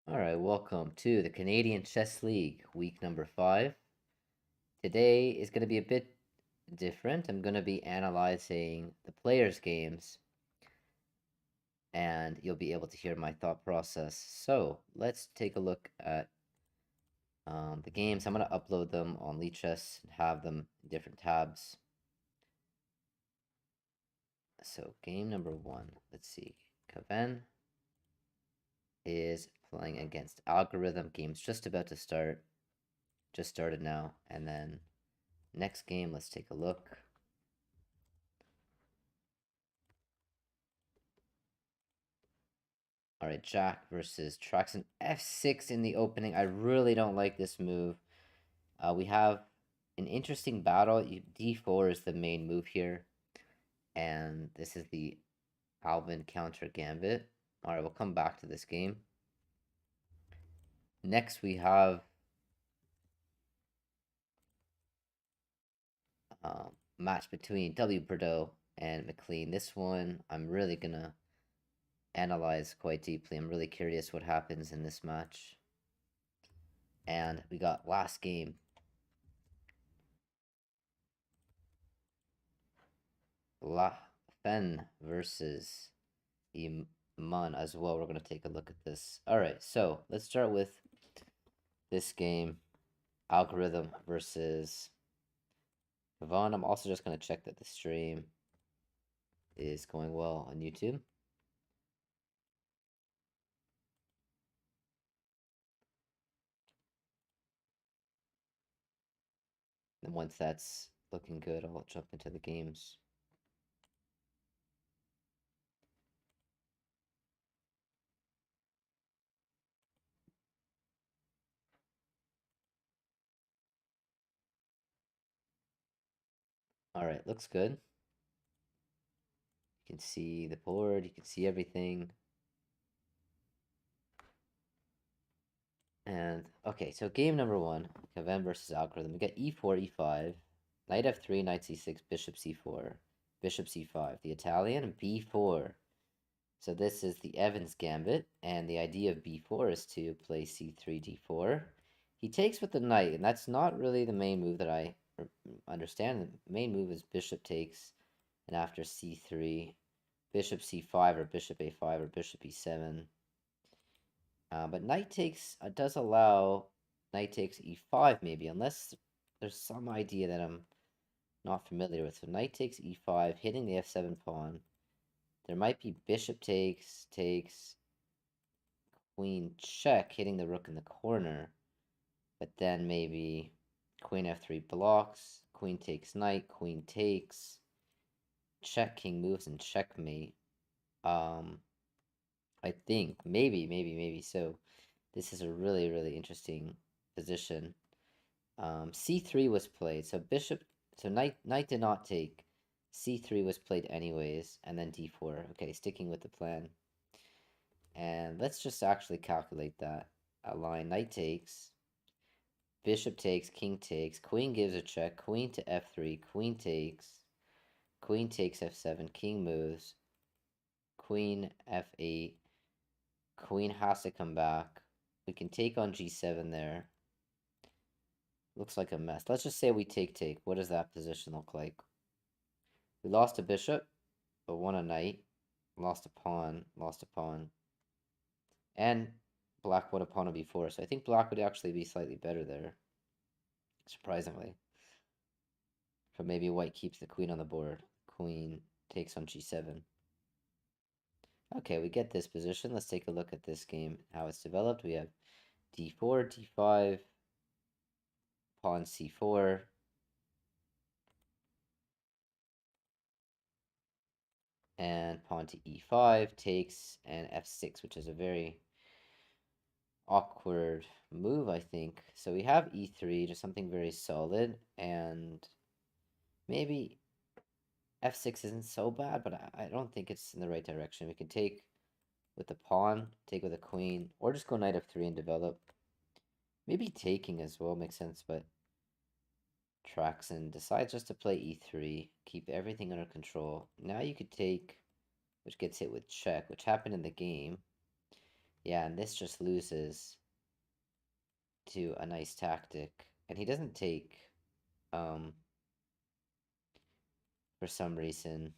All right, welcome to the Canadian Chess League, week number 5. Today is going to be a bit different. I'm going to be analyzing the players' games, and you'll be able to hear my thought process. So let's take a look at the games. I'm going to upload them on Lichess and have them in different tabs. So game number 1, let's see. Caven is playing against Algorithm. Game's just about to start. Just started now. And then next game, let's take a look. All right, Jack versus Traxon. F6 in the opening. I really don't like this move. We have an interesting battle. D4 is the main move here. And this is the Alvin counter gambit. All right, we'll come back to this game. Next, we have match between W. Bordeaux and McLean. This one, I'm really going to analyze quite deeply. I'm really curious what happens in this match. And we got last game. La Fen versus Iman as well. We're going to take a look at this. All right, so let's start with this game. Algorithm versus Yvonne. I'm also just going to check that the stream is going well on YouTube. And once that's looking good, I'll jump into the games. All right, looks good. You can see the board, you can see everything. And okay, so game number 1, Caven versus Algorithm. We got e4, e5, knight f3, knight c6, bishop c4, bishop c5. The Italian b4. So this is the Evans gambit, and the idea of b4 is to play c3, d4. He takes with the knight, and that's not really the main move that I understand. The main move is bishop takes, and after c3, bishop c5 or bishop a5 or bishop e7. But knight takes does allow knight takes e5 maybe, unless there's some idea that I'm not familiar with. So knight takes e5, hitting the f7 pawn. There might be bishop takes, queen check, hitting the rook in the corner. But then maybe queen f3 blocks, queen takes knight, queen takes, check, king moves, and checkmate. I think maybe so. This is a really interesting position. C3 was played, so knight did not take. C3 was played anyways, and then D4. Okay, sticking with the plan. And let's just actually calculate that. A line, knight takes, bishop takes, king takes, queen gives a check, queen to F3, queen takes F7, king moves, queen F8, queen has to come back. We can take on G7 there. Looks like a mess. Let's just say we take. What does that position look like? We lost a bishop, but won a knight. Lost a pawn. And black won a pawn on b4. So I think black would actually be slightly better there. Surprisingly. But maybe white keeps the queen on the board. Queen takes on g7. Okay, we get this position. Let's take a look at this game, how it's developed. We have d4, d5, pawn c4, and pawn to e5 takes, and f6, which is a very awkward move, I think. So we have e3, just something very solid, and maybe f6 isn't so bad, but I don't think it's in the right direction. We can take with the pawn, take with a queen, or just go knight f3 and develop. Maybe taking as well makes sense, but Traxon decides just to play e3, keep everything under control. Now you could take, which gets hit with check, which happened in the game. Yeah, and this just loses to a nice tactic. And he doesn't take, um, for some reason.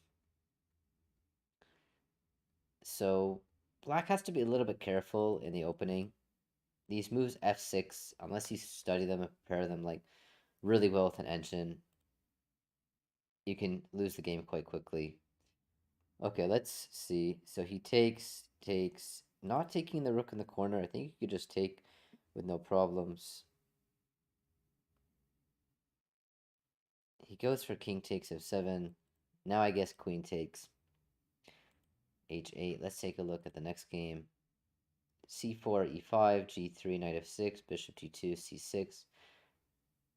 So black has to be a little bit careful in the opening. These moves f6, unless you study them and prepare them like really well with an engine, you can lose the game quite quickly. Okay, let's see. So he takes, not taking the rook in the corner. I think you could just take with no problems. He goes for king takes f7. Now I guess queen takes h8. Let's take a look at the next game. c4, e5, g3, knight f6, bishop d2, c6,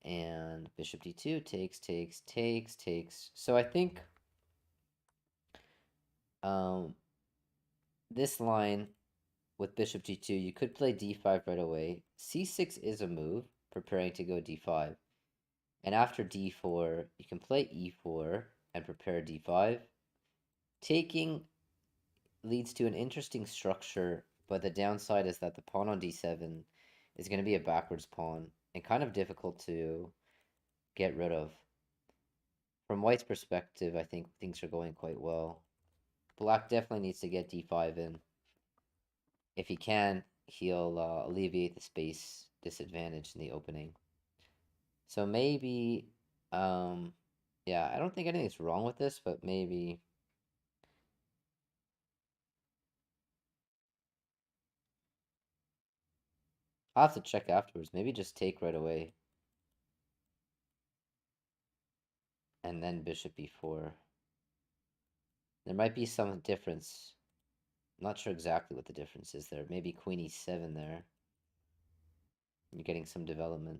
and bishop d2 takes. So I think um, this line with bishop g2, you could play d5 right away. c6 is a move, preparing to go d5. And after d4, you can play e4 and prepare d5. Taking leads to an interesting structure, but the downside is that the pawn on d7 is going to be a backwards pawn and kind of difficult to get rid of. From White's perspective, I think things are going quite well. Black definitely needs to get d5 in. If he can, he'll alleviate the space disadvantage in the opening. So maybe, um, yeah, I don't think anything's wrong with this, but maybe I'll have to check afterwards. Maybe just take right away and then bishop e4. There might be some difference. I'm not sure exactly what the difference is there. Maybe queen e7 there. You're getting some development.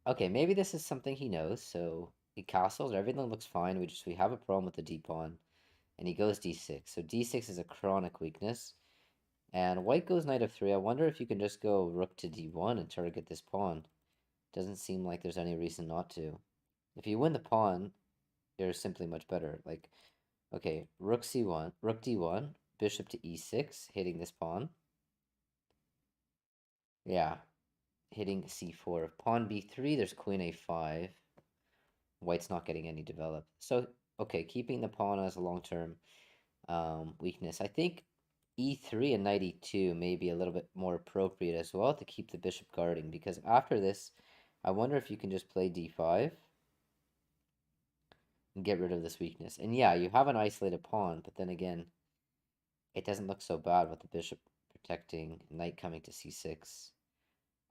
Okay, maybe this is something he knows. So he castles. Everything looks fine. We have a problem with the d pawn, and he goes d6. So d6 is a chronic weakness. And white goes knight f3. I wonder if you can just go rook to d1 and target this pawn. Doesn't seem like there's any reason not to. If you win the pawn, you're simply much better. Like, okay, rook c1, rook d1, bishop to e6, hitting this pawn. Yeah, hitting c4. Pawn b3, there's queen a5. White's not getting any developed. So, okay, keeping the pawn as a long-term weakness. I think e3 and knight e2 may be a little bit more appropriate as well to keep the bishop guarding, because after this, I wonder if you can just play d5 and get rid of this weakness. And yeah, you have an isolated pawn, but then again, it doesn't look so bad with the bishop protecting, knight coming to c6.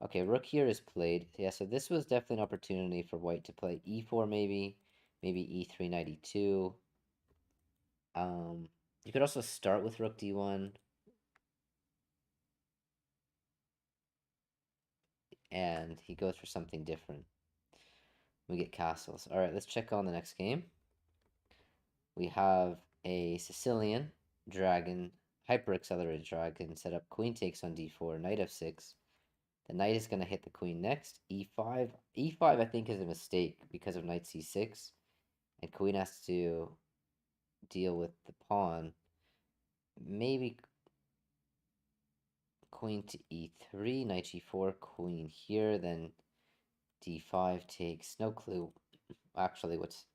Okay, rook here is played. Yeah, so this was definitely an opportunity for white to play e4 maybe e3, knight e2. You could also start with rook d1, and he goes for something different. We get castles. All right, let's check on the next game. We have a Sicilian dragon, hyper accelerated dragon, set up queen takes on d4, knight f6. The knight is going to hit the queen next. e5. e5, I think, is a mistake because of knight c6. And queen has to deal with the pawn. Maybe queen to e3, knight g4, queen here, then d5 takes. No clue actually what's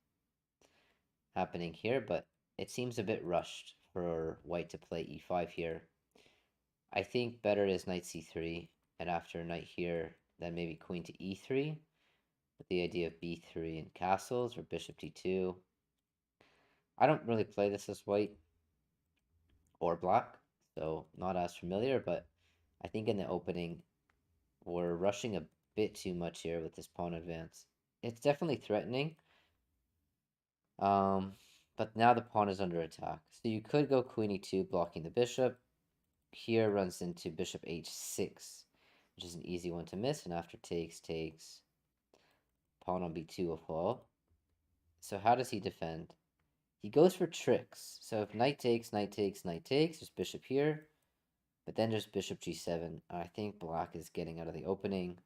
happening here, but it seems a bit rushed for white to play e5 here. I think better is knight c3, and after knight here, then maybe queen to e3, with the idea of b3 and castles, or bishop d2. I don't really play this as white or black, so not as familiar, but I think in the opening, we're rushing a bit too much here with this pawn advance. It's definitely threatening, um, but now the pawn is under attack. So you could go queen e2, blocking the bishop. Here runs into bishop h6, which is an easy one to miss, and after takes, pawn on b2 will fall. So how does he defend? He goes for tricks. So if knight takes, there's bishop here, but then there's bishop g7. I think black is getting out of the opening.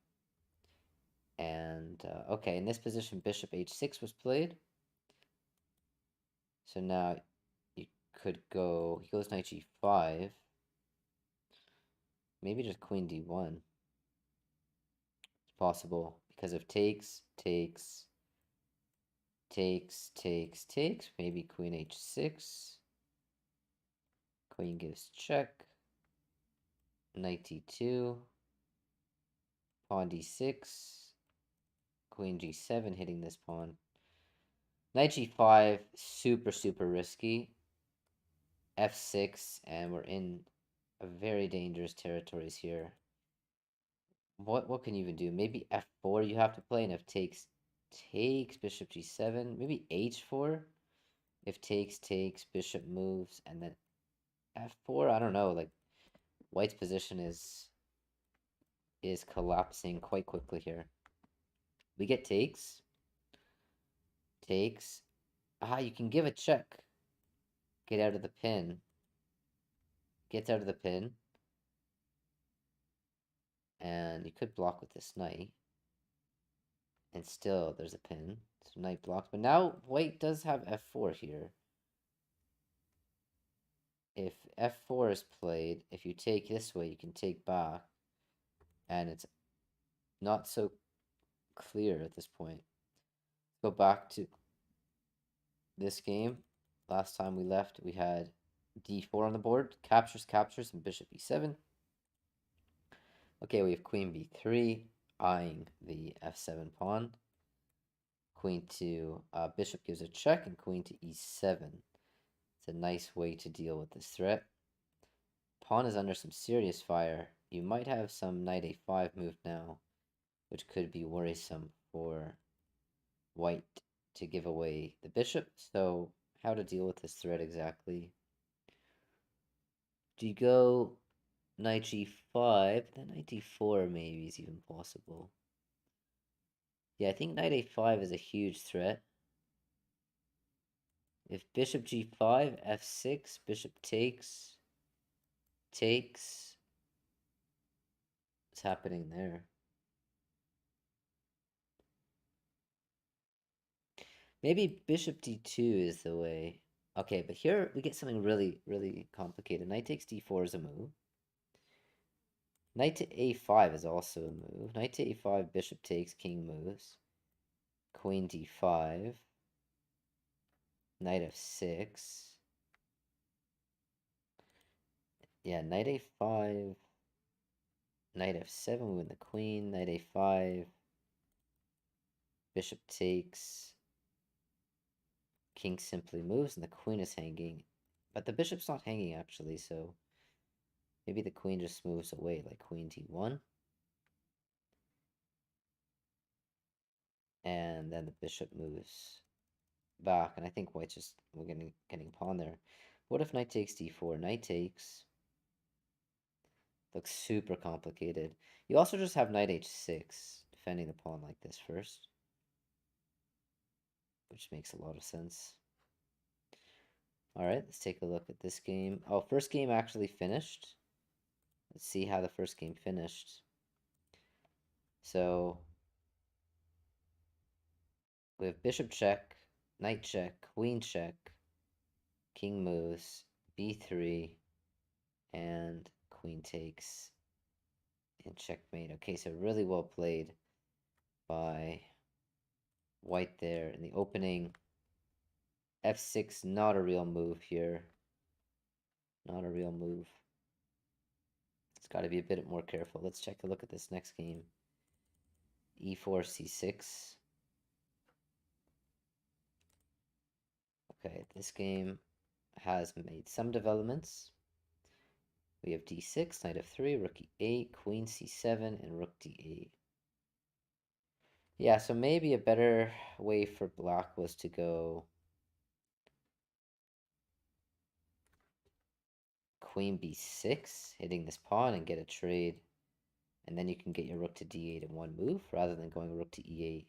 And, okay, in this position, bishop h6 was played. So now you could go, he goes knight g5. Maybe just queen d1. It's possible because of takes, takes, takes. Maybe queen h6. Queen gives check. Knight d2. Pawn d6. Queen g7 hitting this pawn. Knight g5, super risky. f6, and we're in a very dangerous territories here. What can you even do? Maybe f4 you have to play, and if takes, bishop g7. Maybe h4. If takes, bishop moves, and then f4. I don't know. Like, white's position is collapsing quite quickly here. We get takes. Takes. You can give a check. Get out of the pin. Gets out of the pin. And you could block with this knight. And still, there's a pin. So knight blocks. But now, white does have f4 here. If f4 is played, if you take this way, you can take back. And it's not so clear at this point. Go back to this game. Last time we left, we had d4 on the board. Captures, and bishop e7. Okay, we have queen b3, eyeing the f7 pawn. Queen to bishop gives a check, and queen to e7. It's a nice way to deal with this threat. Pawn is under some serious fire. You might have some knight a5 move now, which could be worrisome for white to give away the bishop. So how to deal with this threat exactly? Do you go knight g5? Then knight d4 maybe is even possible. Yeah, I think knight a5 is a huge threat. If bishop g5, f6, bishop takes. What's happening there? Maybe bishop d2 is the way. Okay, but here we get something really complicated. Knight takes d4 is a move. Knight to a5 is also a move. Knight to a5, bishop takes, king moves. Queen d5. Knight f6. Yeah, knight a5. Knight f7, we win the queen. Knight a5. Bishop takes. King simply moves, and the queen is hanging. But the bishop's not hanging, actually, so maybe the queen just moves away, like queen d1. And then the bishop moves back, and I think white's just we're getting pawn there. What if knight takes d4? Knight takes. Looks super complicated. You also just have knight h6, defending the pawn like this first, which makes a lot of sense. All right, let's take a look at this game. Oh, first game actually finished. Let's see how the first game finished. So we have bishop check, knight check, queen check, king moves, b3, and queen takes, and checkmate. Okay, so really well played by white there in the opening. f6, not a real move here. Not a real move. It's got to be a bit more careful. Let's take a look at this next game. e4, c6. Okay, this game has made some developments. We have d6, knight f3, rook e8, queen c7, and rook d8. Yeah, so maybe a better way for black was to go queen b6, hitting this pawn and get a trade. And then you can get your rook to d8 in one move, rather than going rook to e8.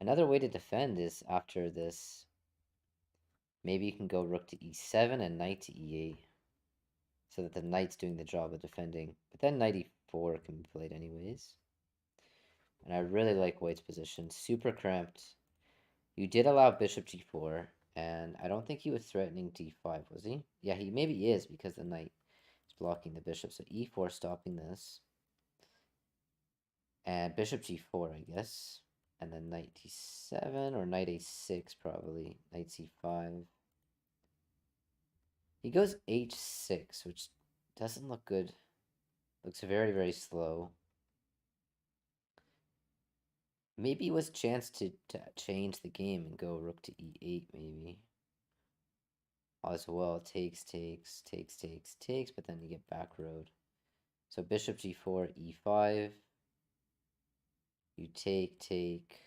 Another way to defend is after this, maybe you can go rook to e7 and knight to e8, so that the knight's doing the job of defending. But then knight e4 can be played anyways. And I really like white's position. Super cramped. You did allow bishop g4, and I don't think he was threatening d5, was he? Yeah, he maybe is, because the knight is blocking the bishop. So e4 stopping this. And bishop g4, I guess. And then knight d7 or knight a6 probably. Knight c5. He goes h6, which doesn't look good. Looks very, very slow. Maybe it was a chance to change the game and go rook to e8 maybe. As well, takes, but then you get back road. So bishop g4, e5. You take,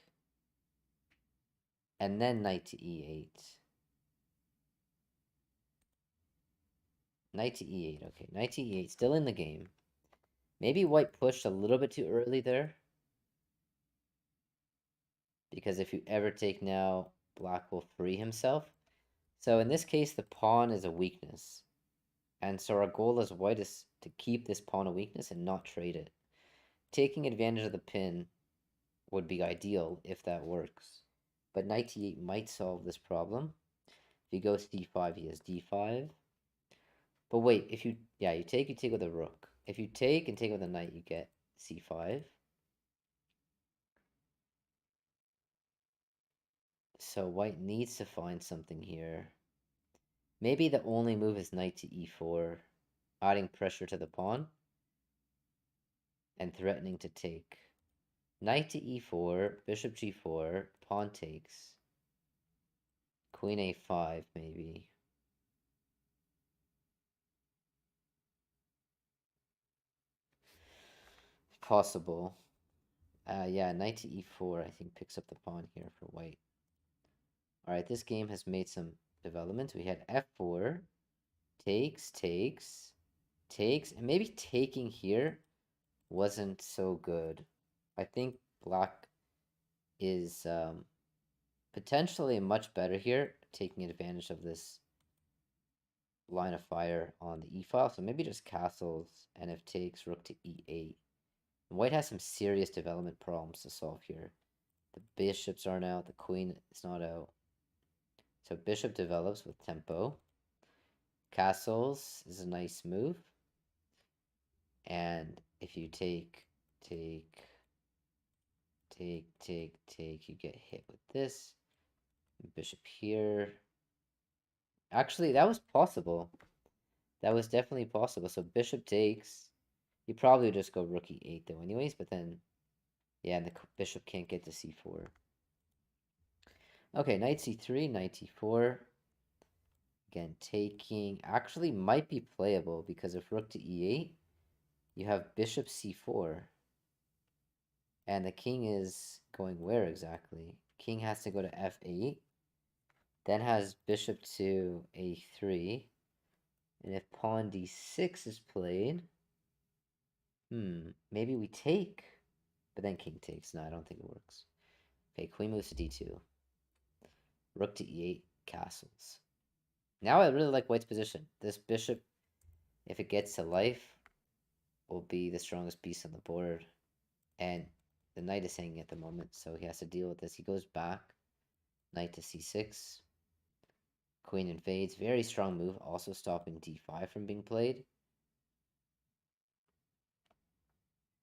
and then knight to e8. Knight to e8, okay. Knight to e8, still in the game. Maybe white pushed a little bit too early there. Because if you ever take now, black will free himself. So in this case, the pawn is a weakness. And so our goal as white is to keep this pawn a weakness and not trade it. Taking advantage of the pin would be ideal if that works. But knight e8 might solve this problem. If he goes d5, he has d5. But wait, if you take with a rook. If you take and take with a knight, you get c5. So white needs to find something here. Maybe the only move is knight to e4, adding pressure to the pawn and threatening to take. Knight to e4, bishop g4, pawn takes. Queen a5 maybe. Possible. Yeah, knight to e4 I think picks up the pawn here for white. Alright, this game has made some developments. We had f4, takes, and maybe taking here wasn't so good. I think black is potentially much better here, taking advantage of this line of fire on the e-file. So maybe just castles, and if takes, rook to e8. And white has some serious development problems to solve here. The bishops aren't out, the queen is not out. So bishop develops with tempo. Castles is a nice move. And if you take, you get hit with this. Bishop here. Actually, that was possible. That was definitely possible. So bishop takes. You probably just go rook e8 though anyways, but then, yeah, and the bishop can't get to c4. Okay, knight c3, knight e4. Again, taking actually might be playable because if rook to e8, you have bishop c4. And the king is going where exactly? King has to go to f8. Then has bishop to a3. And if pawn d6 is played, maybe we take. But then king takes. No, I don't think it works. Okay, queen moves to d2. Rook to e8, castles. Now I really like white's position. This bishop, if it gets to life, will be the strongest piece on the board. And the knight is hanging at the moment, so he has to deal with this. He goes back. Knight to c6. Queen invades. Very strong move, also stopping d5 from being played.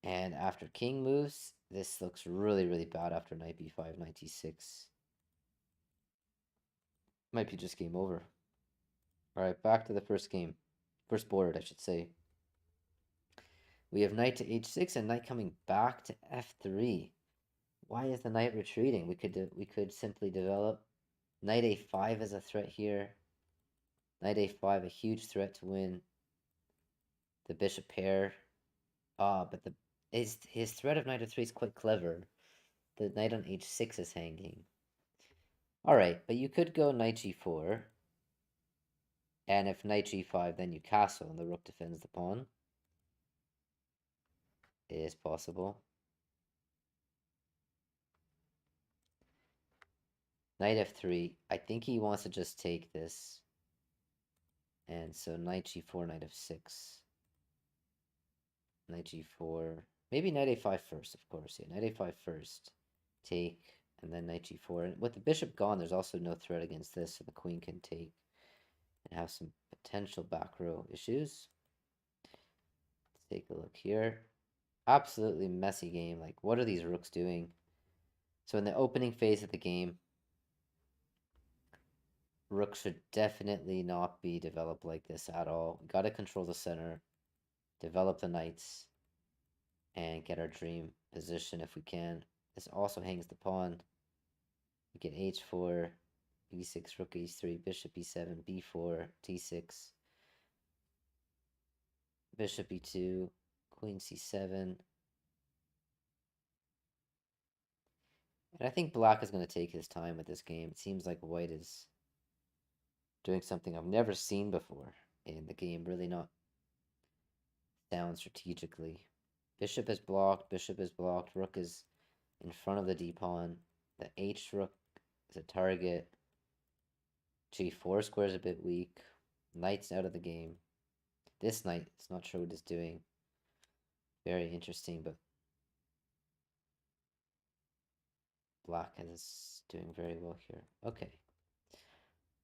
And after king moves, this looks really, really bad after knight b5, knight d6. Might be just game over. Alright, back to the first game. First board, I should say. We have knight to h6 and knight coming back to f3. Why is the knight retreating? We could simply develop knight a5 as a threat here. Knight a5, a huge threat to win. The bishop pair. But his threat of knight f3 is quite clever. The knight on h6 is hanging. Alright, but you could go knight g4. And if knight g5, then you castle and the rook defends the pawn. It is possible. Knight f3. I think he wants to just take this. And so knight g4, knight f6. Knight g4. Maybe knight a5 first, of course. Yeah, knight a5 first. Take, and then knight g4. And with the bishop gone, there's also no threat against this, so the queen can take and have some potential back row issues. rook here. Absolutely messy game. Like, what are these rooks doing? So in the opening phase of the game, rook should definitely not be developed like this at all. We gotta control the center, develop the knights, and get our dream position if we can. This also hangs the pawn. We get h4, e6, rook h3, bishop e7, b4, t6, bishop e2, queen c7. And I think black is going to take his time with this game. It seems like white is doing something I've never seen before in the game, really not down strategically. Bishop is blocked, rook is in front of the d-pawn. The h rook is a target. g4 square is a bit weak. Knight's out of the game. This knight is not sure what it's doing. Very interesting, but black is doing very well here. Okay.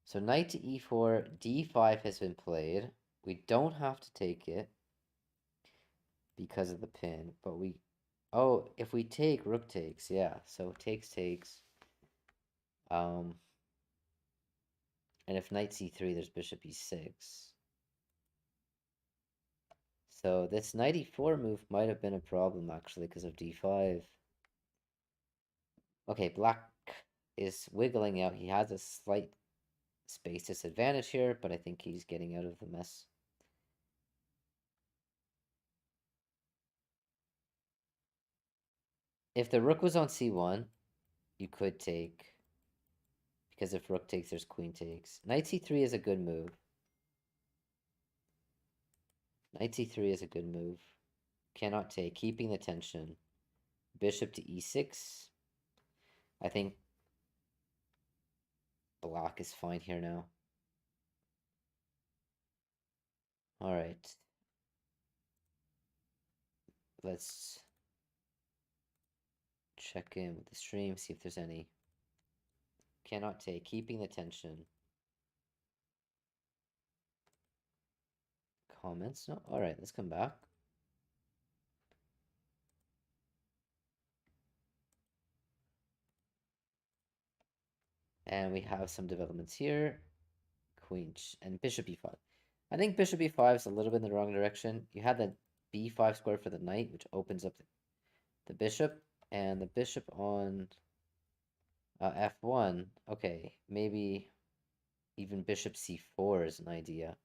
So knight to e4, d5 has been played. We don't have to take it because of the pin, but we... Oh, if we take, rook takes, yeah. So takes. And if knight c3, there's bishop e6. So this knight e4 move might have been a problem, actually, because of d5. Okay, black is wiggling out. He has a slight space disadvantage here, but I think he's getting out of the mess. If the rook was on c1, you could take, because if rook takes, there's queen takes. Knight c3 is a good move. Knight c3 is a good move. Cannot take, keeping the tension. Bishop to e6. I think black is fine here now. All right. Let's check in with the stream, see if there's any. Cannot take, keeping the tension. Comments? No? All right, let's come back. And we have some developments here. Queen and bishop e5. I think bishop e5 is a little bit in the wrong direction. You had the b5 square for the knight, which opens up the bishop, and the bishop on f1. Okay, maybe even bishop c4 is an idea.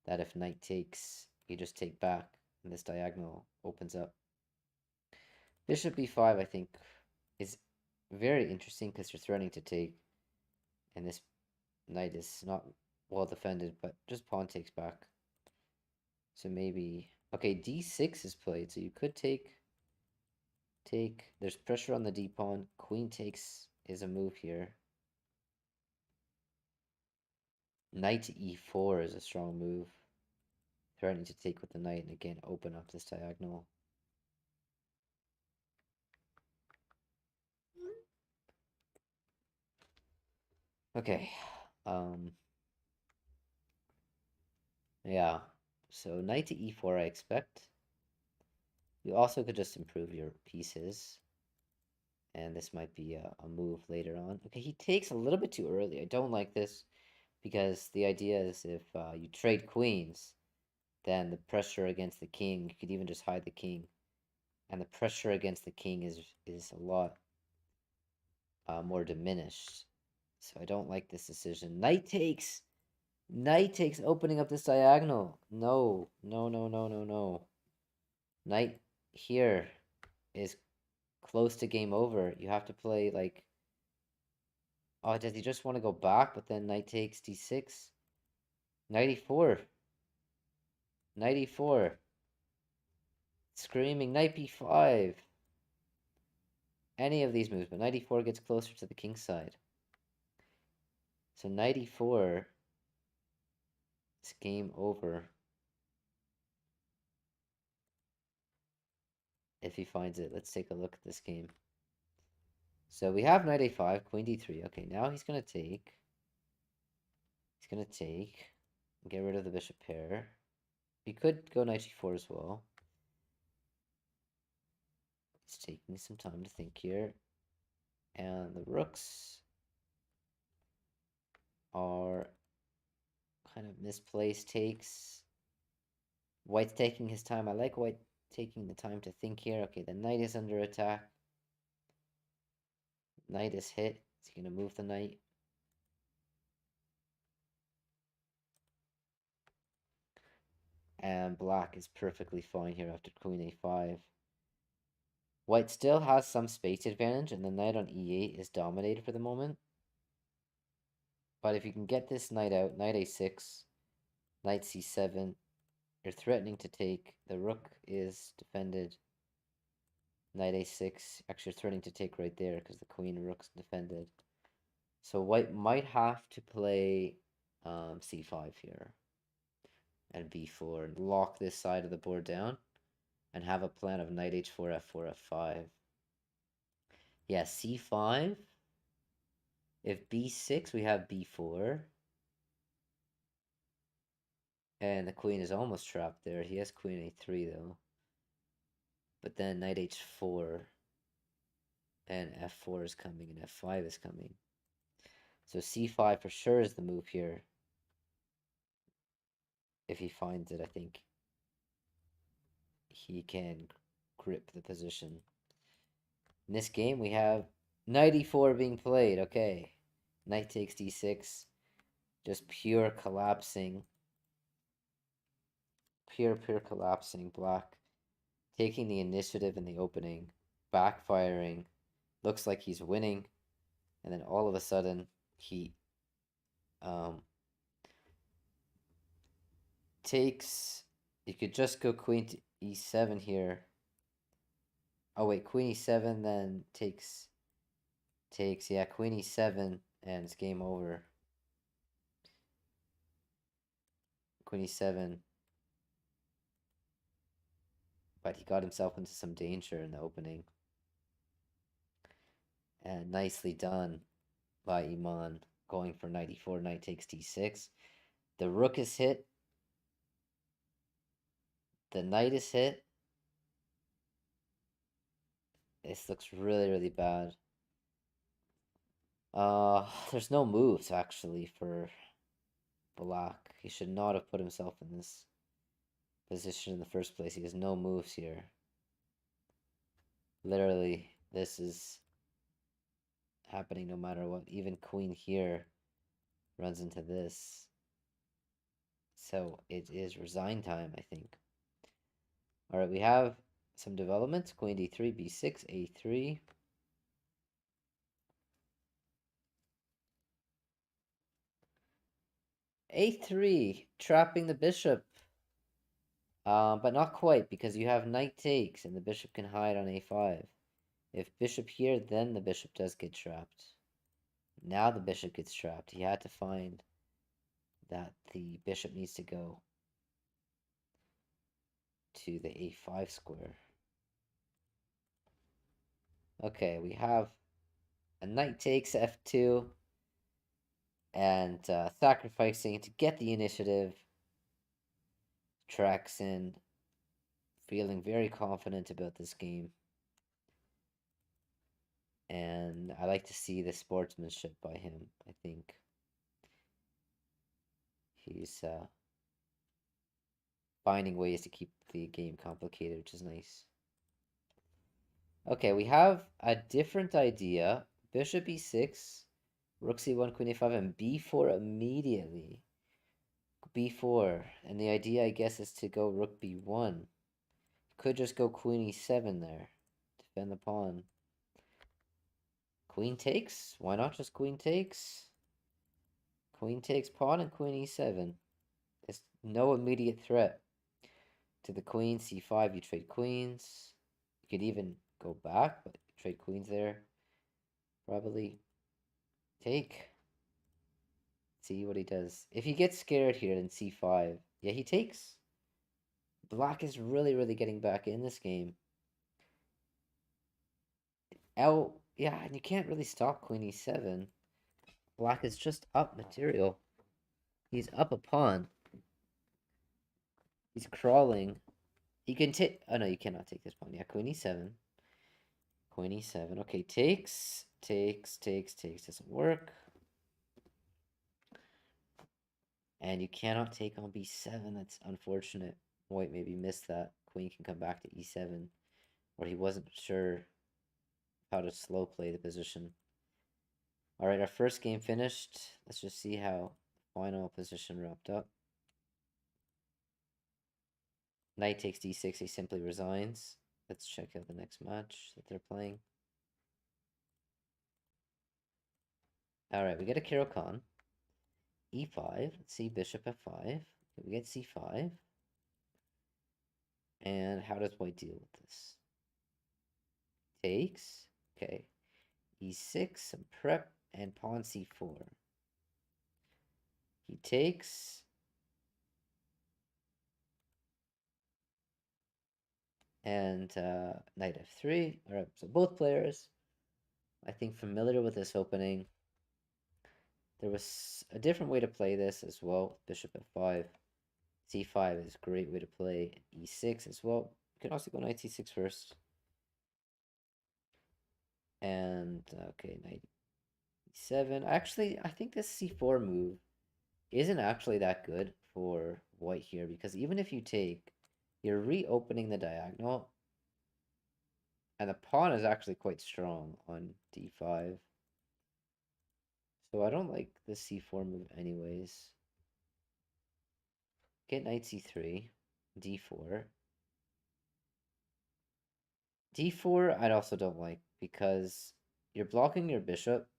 That if knight takes, you just take back, and this diagonal opens up. Bishop b5, I think, is very interesting because you're threatening to take, and this knight is not well defended, but just pawn takes back. So maybe... Okay, d6 is played, so you could take. There's pressure on the d-pawn. Queen takes is a move here. Knight to e4 is a strong move. Threatening to take with the knight and again open up this diagonal. Okay. Yeah. So knight to e4 I expect. You also could just improve your pieces. And this might be a move later on. Okay, he takes a little bit too early. I don't like this because the idea is if you trade queens, then the pressure against the king, you could even just hide the king. And the pressure against the king is a lot more diminished. So I don't like this decision. Knight takes. Knight takes, opening up this diagonal. No, no, no, no, no, no. Knight here is close to game over. You have to play like... Oh, does he just want to go back? But then knight takes d6. Knight e4. Knight e4. Screaming. Knight b5. Any of these moves, but knight e4 gets closer to the king's side. So knight e4 is game over. If he finds it. Let's take a look at this game. So we have knight a5, queen d3. Okay, now he's going to take. He's going to take. Get rid of the bishop pair. He could go knight g4 as well. taking some time to think here. And the rooks are kind of misplaced takes. White's taking his time. I like White taking the time to think here. Okay, the knight is under attack. Knight is hit. Is he going to move the knight? And black is perfectly fine here after queen a5. White still has some space advantage, and the knight on e8 is dominated for the moment. But if you can get this knight out, knight a6, knight c7, you're threatening to take. The rook is defended. Knight a6, actually you're threatening to take right there because the queen and rook's defended. So white might have to play c5 here and b4 and lock this side of the board down and have a plan of knight h4, f4, f5. Yeah, c5. If b6, we have b4. And the queen is almost trapped there. He has queen a3 though. But then knight h4 and f4 is coming and f5 is coming. So c5 for sure is the move here. If he finds it, I think he can grip the position. In this game, we have knight e4 being played. Okay. Knight takes d6. Just pure collapsing. Pure collapsing. Black taking the initiative in the opening. Backfiring. Looks like he's winning. And then all of a sudden, he takes... You could just go queen to e7 here. Oh wait, queen e7 then takes, yeah, queen e7 and it's game over. Queen e7. But he got himself into some danger in the opening. And nicely done by Iman, going for knight e4, knight takes d6. The rook is hit. The knight is hit. This looks really, really bad. There's no moves actually for black. He should not have put himself in this position in the first place. He has no moves here. Literally, this is happening no matter what. Even queen here runs into this. So it is resign time, I think. All right, we have some developments. Queen d3, b6, a3. a3, trapping the bishop. But not quite, because you have knight takes, and the bishop can hide on a5. If bishop here, then the bishop does get trapped. Now the bishop gets trapped. He had to find that the bishop needs to go to the a5 square. Okay, we have a knight takes f2 and sacrificing to get the initiative. Tracks in, feeling very confident about this game. And I like to see the sportsmanship by him. I think he's finding ways to keep the game complicated, which is nice. Okay, we have a different idea. Bishop e6, rook c1, queen a5, and b4 immediately. b4, and the idea, I guess, is to go rook b1. Could just go queen e7 there. Defend the pawn. Queen takes? Why not just queen takes? Queen takes pawn and queen e7. There's no immediate threat to the queen. c5, you trade queens. You could even go back, but trade queens there. Probably take. See what he does. If he gets scared here, then c5. Yeah, he takes. Black is really, really getting back in this game. Yeah, and you can't really stop queen e7. Black is just up material. He's up a pawn. He's crawling. He can take... Oh, no, you cannot take this pawn. Yeah, queen e7. Queen e7. Okay, takes. Doesn't work. And you cannot take on b7. That's unfortunate. White maybe missed that. Queen can come back to e7. Or he wasn't sure how to slow play the position. All right, our first game finished. Let's just see how final position wrapped up. Knight takes d6. He simply resigns. Let's check out the next match that they're playing. All right, we get a Caro-Kann. e5. Let's see, bishop f5. We get c5. And how does white deal with this? Takes. Okay. e6, some prep, and pawn c4. He takes. And knight f3. All right, so both players, I think, familiar with this opening. There was a different way to play this as well. Bishop f5. c5 is a great way to play. e6 as well. You can also go knight c6 first. And, okay, knight e7. Actually, I think this c4 move isn't actually that good for white here, because even if you take, you're reopening the diagonal, and the pawn is actually quite strong on d5. So I don't like the c4 move anyways. Get knight c3, d4. d4 I also don't like, because you're blocking your bishop.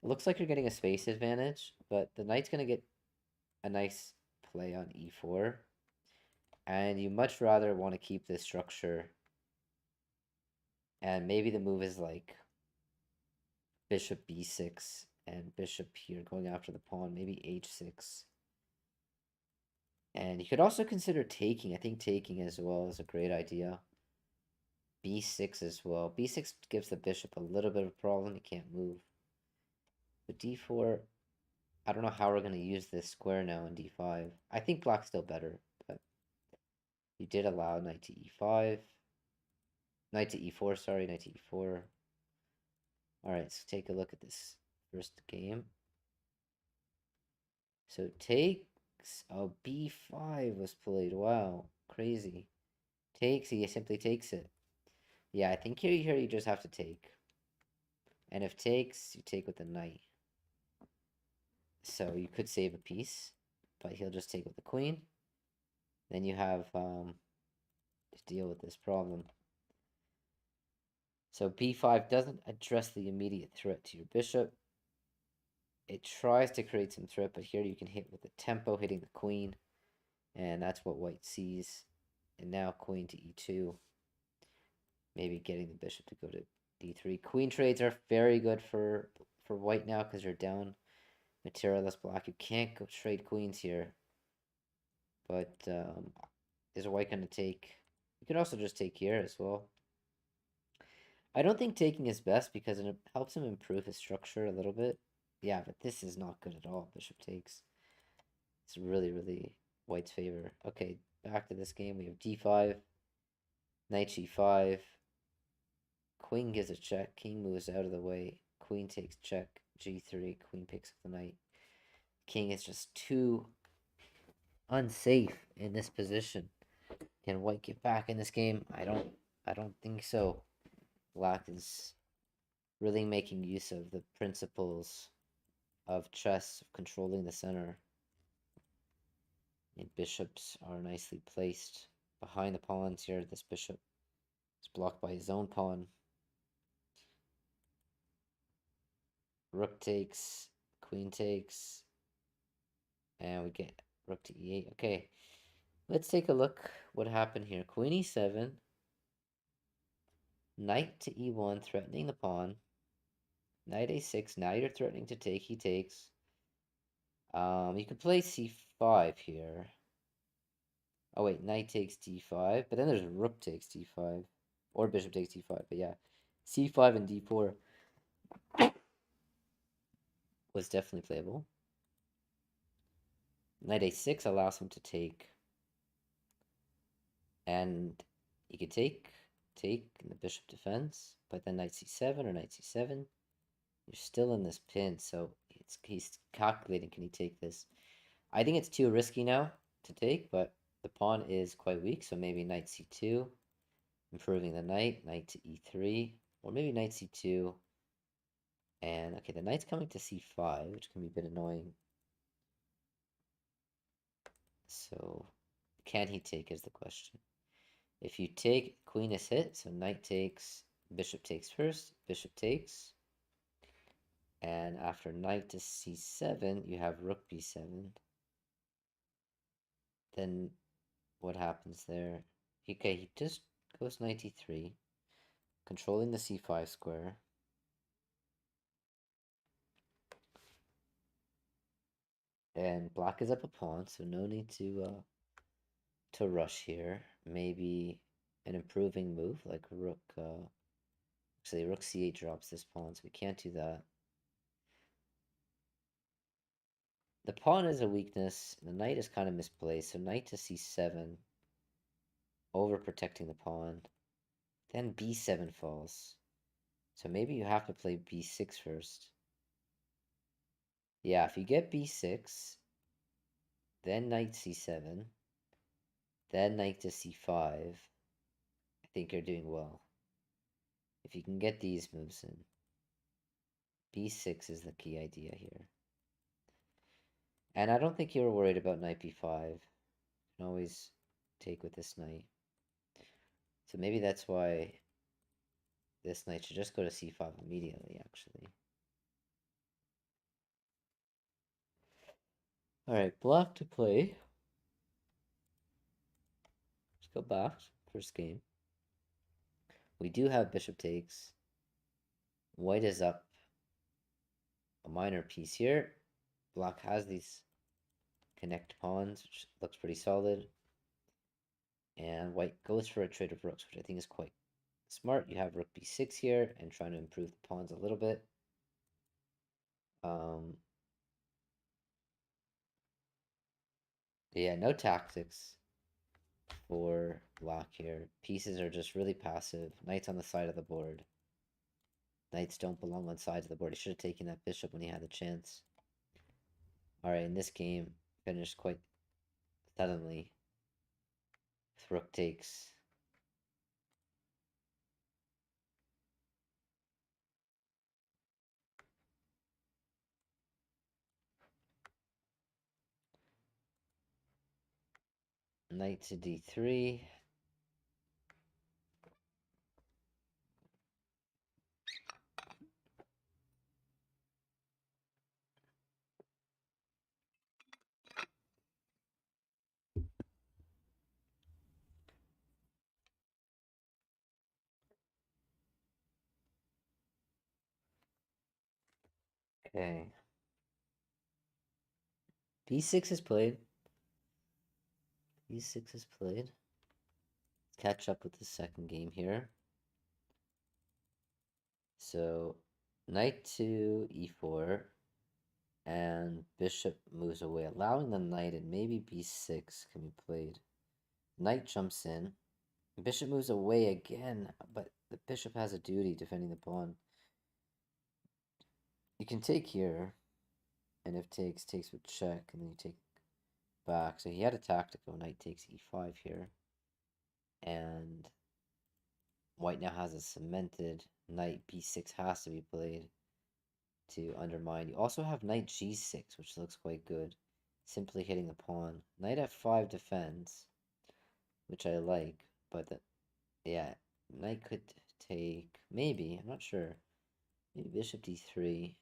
It looks like you're getting a space advantage, but the knight's going to get a nice play on e4. And you much rather want to keep this structure. And maybe the move is like bishop b6 and bishop here going after the pawn, maybe h6. And you could also consider taking. I think taking as well is a great idea. b6 as well. b6 gives the bishop a little bit of a problem. He can't move. But d4, I don't know how we're going to use this square now in d5. I think black's still better, but you did allow knight to e5. Knight to e4, sorry, knight to e4. All right, so take a look at this first game. So takes, oh, b5 was played. Wow, crazy. Takes, he simply takes it. Yeah, I think here you just have to take. And if takes, you take with the knight. So you could save a piece, but he'll just take with the queen. Then you have to deal with this problem. So b5 doesn't address the immediate threat to your bishop. It tries to create some threat, but here you can hit with the tempo, hitting the queen. And that's what white sees. And now queen to e2. Maybe getting the bishop to go to d3. Queen trades are very good for white now, because you're down materialist black. You can't go trade queens here. But is white going to take? You could also just take here as well. I don't think taking is best, because it helps him improve his structure a little bit. Yeah, but this is not good at all. Bishop takes. It's really, really white's favor. Okay, back to this game. We have d5, knight g5. Queen gives a check. King moves out of the way. Queen takes check. g3. Queen picks up the knight. King is just too unsafe in this position. Can white get back in this game? I don't think so. Black is really making use of the principles of chess, of controlling the center. And bishops are nicely placed behind the pawns here. This bishop is blocked by his own pawn. Rook takes, queen takes, and we get rook to e8. Okay, let's take a look what happened here. Queen e7, knight to e1, threatening the pawn. Knight a6, now you're threatening to take, he takes. You could play c5 here. Oh wait, knight takes d5, but then there's rook takes d5, or bishop takes d5, but yeah. c5 and d4 was definitely playable. Knight a6 allows him to take. And he could take take and the bishop defends, but then knight c7 or knight c7, you're still in this pin, so he's calculating, can he take this? I think it's too risky now to take, but the pawn is quite weak, so maybe knight c2, improving the knight to e3, or maybe knight c2, and okay, the knight's coming to c5, which can be a bit annoying. So, can he take is the question. If you take, queen is hit, so knight takes, bishop takes first, bishop takes, and after knight to c7, you have rook b7. Then what happens there? Okay, he just goes knight e3, controlling the c5 square. And black is up a pawn, so no need to rush here. Maybe an improving move like rook. Actually, rook c8 drops this pawn, so we can't do that. The pawn is a weakness. The knight is kind of misplaced, so knight to c7, overprotecting the pawn. Then b7 falls. So maybe you have to play b6 first. Yeah, if you get b6, then knight c7, then knight to c5, I think you're doing well. If you can get these moves in. b6 is the key idea here. And I don't think you're worried about knight b5. You can always take with this knight. So maybe that's why this knight should just go to c5 immediately, actually. Alright, black to play. Let's go back. First game. We do have bishop takes. White is up a minor piece here. Black has these connect pawns, which looks pretty solid. And white goes for a trade of rooks, which I think is quite smart. You have rook b6 here and trying to improve the pawns a little bit. Yeah, no tactics for black here. Pieces are just really passive. Knight's on the side of the board. Knights don't belong on sides of the board. He should have taken that bishop when he had the chance. Alright, in this game, finished quite suddenly. Rook takes. Knight to d3. Okay. b6 is played. b6 is played. Catch up with the second game here. So, knight to e4, and bishop moves away, allowing the knight, and maybe b6 can be played. Knight jumps in. Bishop moves away again, but the bishop has a duty defending the pawn. You can take here, and if takes with check, and then you take back. So he had a tactical knight takes e5 here. And white now has a cemented knight b6 has to be played to undermine. You also have knight g6, which looks quite good. Simply hitting the pawn. Knight f5 defends, which I like, but yeah, knight could take, maybe, I'm not sure. Maybe bishop d3.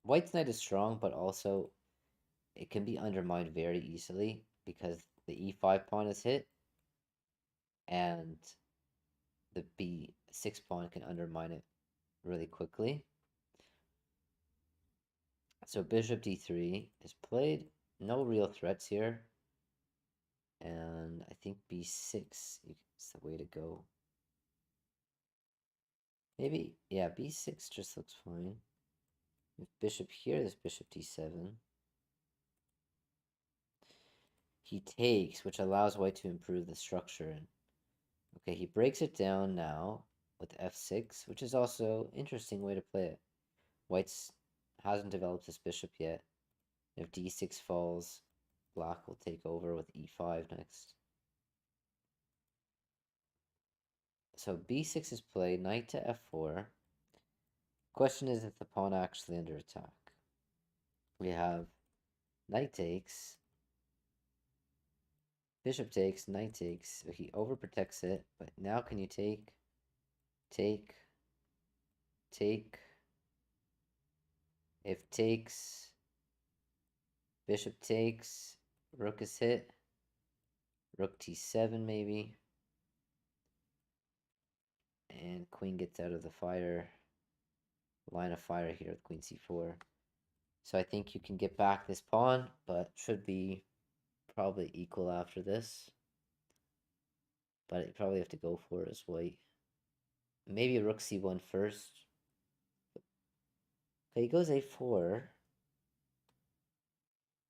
White's knight is strong, but also it can be undermined very easily because the e5 pawn is hit, and the b6 pawn can undermine it really quickly. So bishop d3 is played. No real threats here. And I think b6 is the way to go. Maybe, yeah, b6 just looks fine. If bishop here, there's bishop d7. He takes, which allows white to improve the structure. And Okay, he breaks it down now with f6, which is also interesting way to play it. White's hasn't developed his bishop yet. If d6 falls, black will take over with e5 next. So b6 is played, knight to f4. Question is if the pawn actually under attack. We have knight takes, bishop takes, knight takes. So he overprotects it, but now can you take, take, take? If takes, bishop takes, rook is hit, rook t7 maybe, and queen gets out of the fire, line of fire here with queen c4. So I think you can get back this pawn, but should be probably equal after this. But you probably have to go for it as white. Maybe rook c1 first. Okay, he goes a4,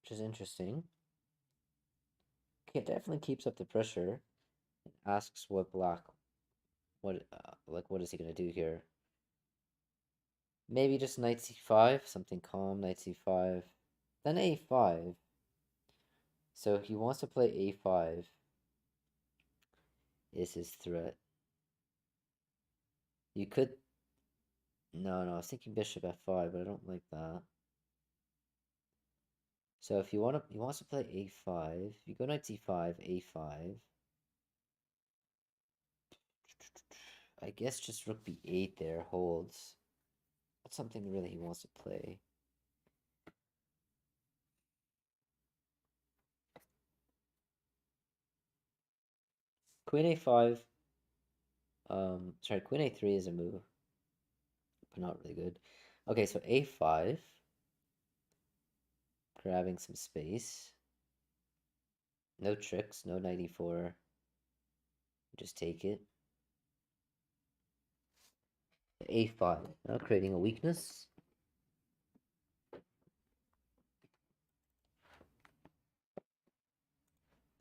which is interesting. Okay, it definitely keeps up the pressure. Asks what black, what is he gonna do here? Maybe just knight c5, something calm, knight c5, then a5. So he wants to play a5 is his threat. You could, no, I was thinking bishop f5, but I don't like that. So if you want to, he wants to play a5. You go knight c5, a5. I guess just rook b8 there holds. That's something really he wants to play. Queen a5. Sorry, queen a3 is a move, but not really good. Okay, so a5. Grabbing some space. No tricks, no knight e4. Just take it. A5, now creating a weakness.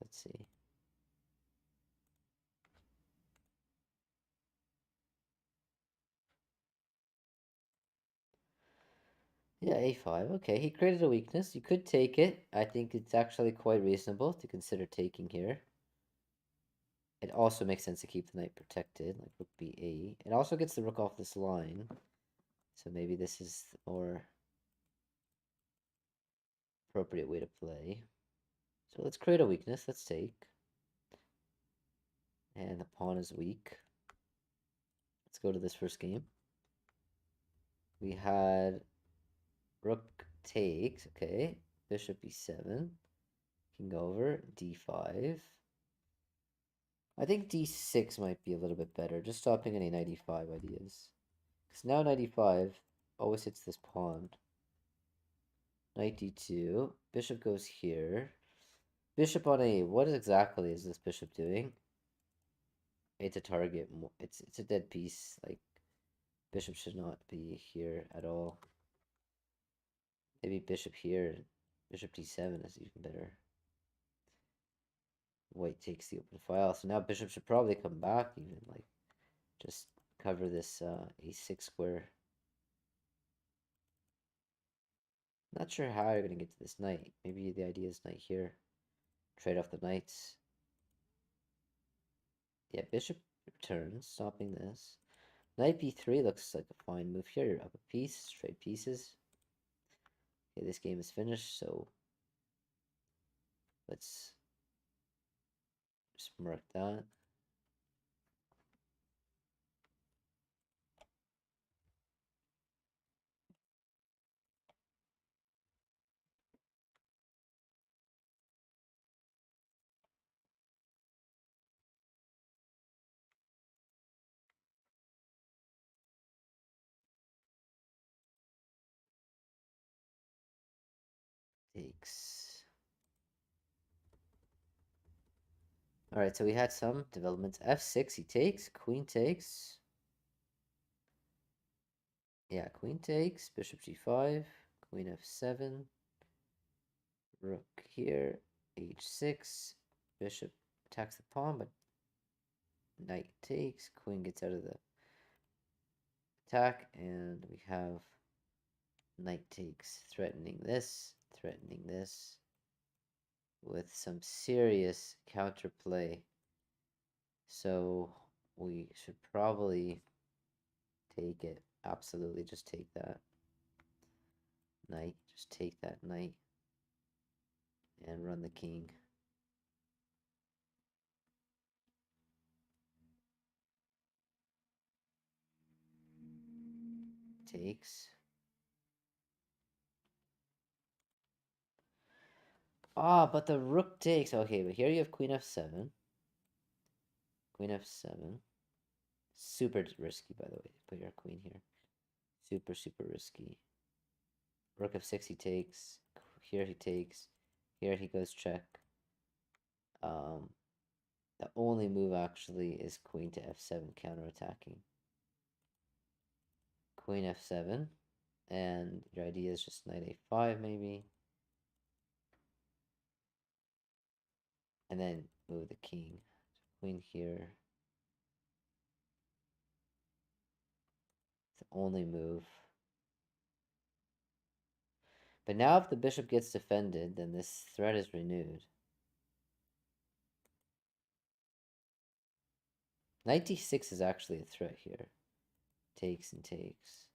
Let's see. Yeah, a5. Okay, he created a weakness. You could take it. I think it's actually quite reasonable to consider taking here. It also makes sense to keep the knight protected, like rook b8. It also gets the rook off this line. So maybe this is the more appropriate way to play. So let's create a weakness. Let's take. And the pawn is weak. Let's go to this first game. We had rook takes, okay. Bishop b7. King over, d5. I think d6 might be a little bit better, just stopping any knight e5 ideas. Because now knight e5 always hits this pawn. Knight d2. Bishop goes here. Bishop on a, what exactly is this bishop doing? It's a target. It's a dead piece. Like, bishop should not be here at all. Maybe bishop here. Bishop d7 is even better. White takes the open file. So now bishop should probably come back even. Like, just cover this a6 square. Not sure how you're going to get to this knight. Maybe the idea is knight here. Trade off the knights. Yeah, bishop returns, stopping this. Knight b3 looks like a fine move here. You're up a piece, trade pieces. Okay, this game is finished, so let's just mark that. Takes. Alright, so we had some developments. f6, he takes. Queen takes. Yeah, queen takes. Bishop g5. Queen f7. Rook here. h6. Bishop attacks the pawn, but Knight takes, queen gets out of the attack, and we have knight takes, threatening this, with some serious counterplay. So we should probably take it. Absolutely, just take that knight. Just take that knight and run the king. Takes. Ah, but the rook takes. Okay, but here you have queen f7. Queen f7. Super risky, by the way. Put your queen here. Super, super risky. Rook f6 he takes. Here he takes. Here he goes check. The only move actually is queen to f7 counterattacking. Queen f7. And your idea is just knight a5 maybe. And then move the king. Queen here. It's the only move. But now if the bishop gets defended, then this threat is renewed. Knight d6 is actually a threat here. Takes and takes.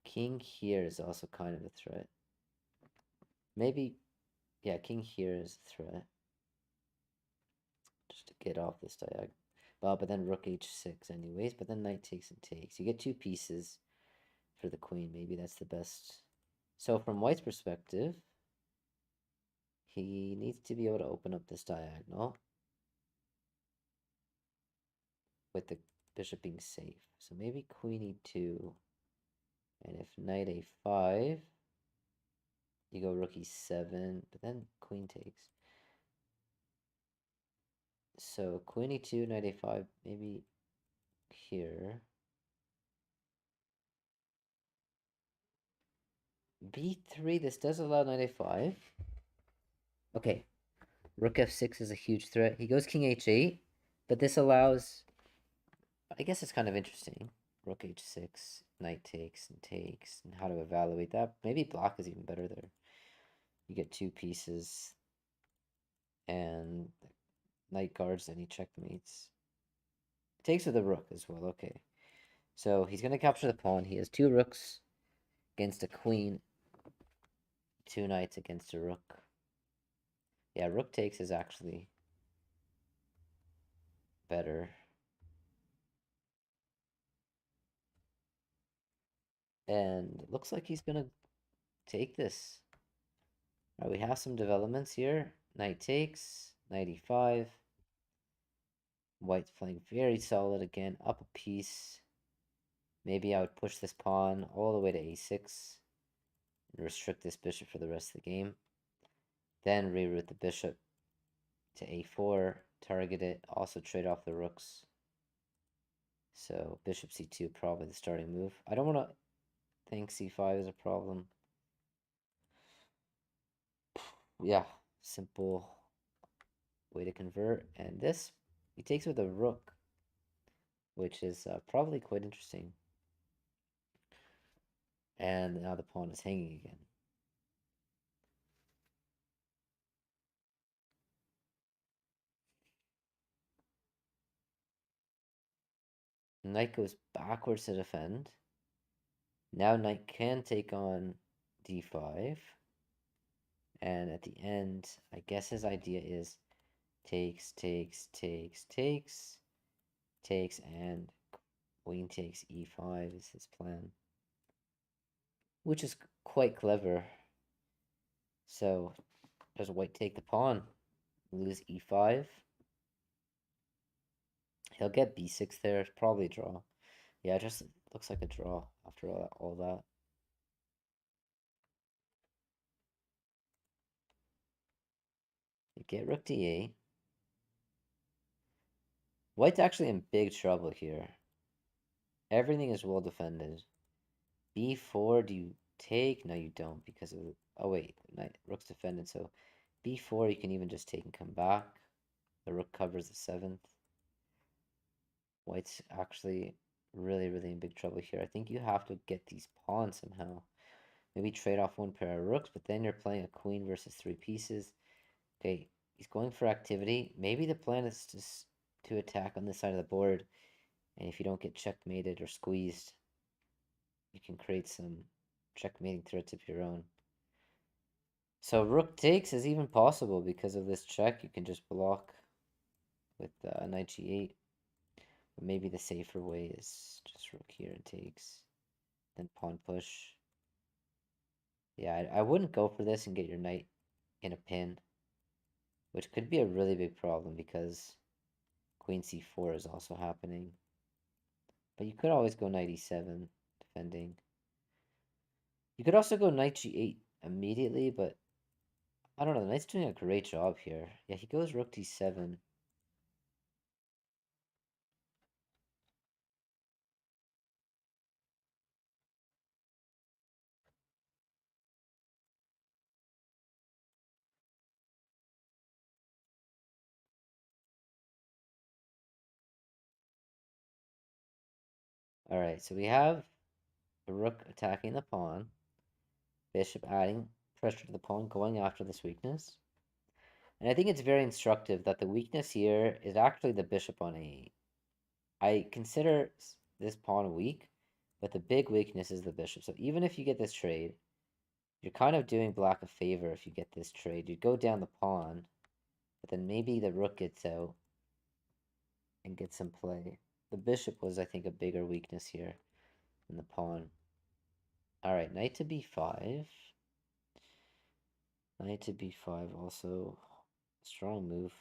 King here is also kind of a threat. Maybe, yeah, king here is a threat. Just to get off this diagonal. Well, but then rook h6 anyways, but then knight takes and takes. You get two pieces for the queen. Maybe that's the best. So from White's perspective, he needs to be able to open up this diagonal with the bishop being safe. So maybe queen e2. And if knight a5, you go rook e7, but then queen takes. So queen e2, knight a5, maybe here. b3, this does allow knight a5. Okay, rook f6 is a huge threat. He goes king h8, but this allows, I guess it's kind of interesting. Rook h6, knight takes, and how to evaluate that. Maybe black is even better there. You get two pieces, and knight guards, and he checkmates. Takes with a rook as well, okay. So he's going to capture the pawn. He has two rooks against a queen, two knights against a rook. Yeah, rook takes is actually better. And it looks like he's going to take this. All right, we have some developments here. Knight takes, knight e5. White's playing very solid again, up a piece. Maybe I would push this pawn all the way to a6 and restrict this bishop for the rest of the game. Then reroute the bishop to a4, target it, also trade off the rooks. So bishop c2 probably the starting move. I don't want to think c5 is a problem. Yeah, simple way to convert. And this, he takes with a rook, which is probably quite interesting. And now the pawn is hanging again. Knight goes backwards to defend. Now knight can take on d5. And at the end, I guess his idea is takes, and queen takes e5 is his plan. Which is quite clever. So, does white take the pawn? Lose e5? He'll get b6 there. It's probably a draw. Yeah, it just looks like a draw after all that. You get rook d8. White's actually in big trouble here. Everything is well defended. b4, do you take? No, you don't because of... Oh, wait. Knight, rook's defended, so b4, you can even just take and come back. The rook covers the 7th. White's actually really, really in big trouble here. I think you have to get these pawns somehow. Maybe trade off one pair of rooks, but then you're playing a queen versus 3 pieces. Okay, he's going for activity. Maybe the plan is just to attack on this side of the board, and if you don't get checkmated or squeezed, you can create some checkmating threats of your own. So rook takes is even possible because of this check. You can just block with knight g8. But maybe the safer way is just rook here and takes. Then pawn push. Yeah, I wouldn't go for this and get your knight in a pin, which could be a really big problem because queen c4 is also happening. But you could always go knight e7, defending. You could also go knight g8 immediately, but I don't know. The knight's doing a great job here. Yeah, he goes rook d7. All right, so we have the rook attacking the pawn, bishop adding pressure to the pawn, going after this weakness. And I think it's very instructive that the weakness here is actually the bishop on a8. I consider this pawn weak, but the big weakness is the bishop. So even if you get this trade, you're kind of doing black a favor if you get this trade. You go down the pawn, but then maybe the rook gets out and gets some play. The bishop was, I think, a bigger weakness here than the pawn. Alright, knight to b5. Knight to b5, also a strong move.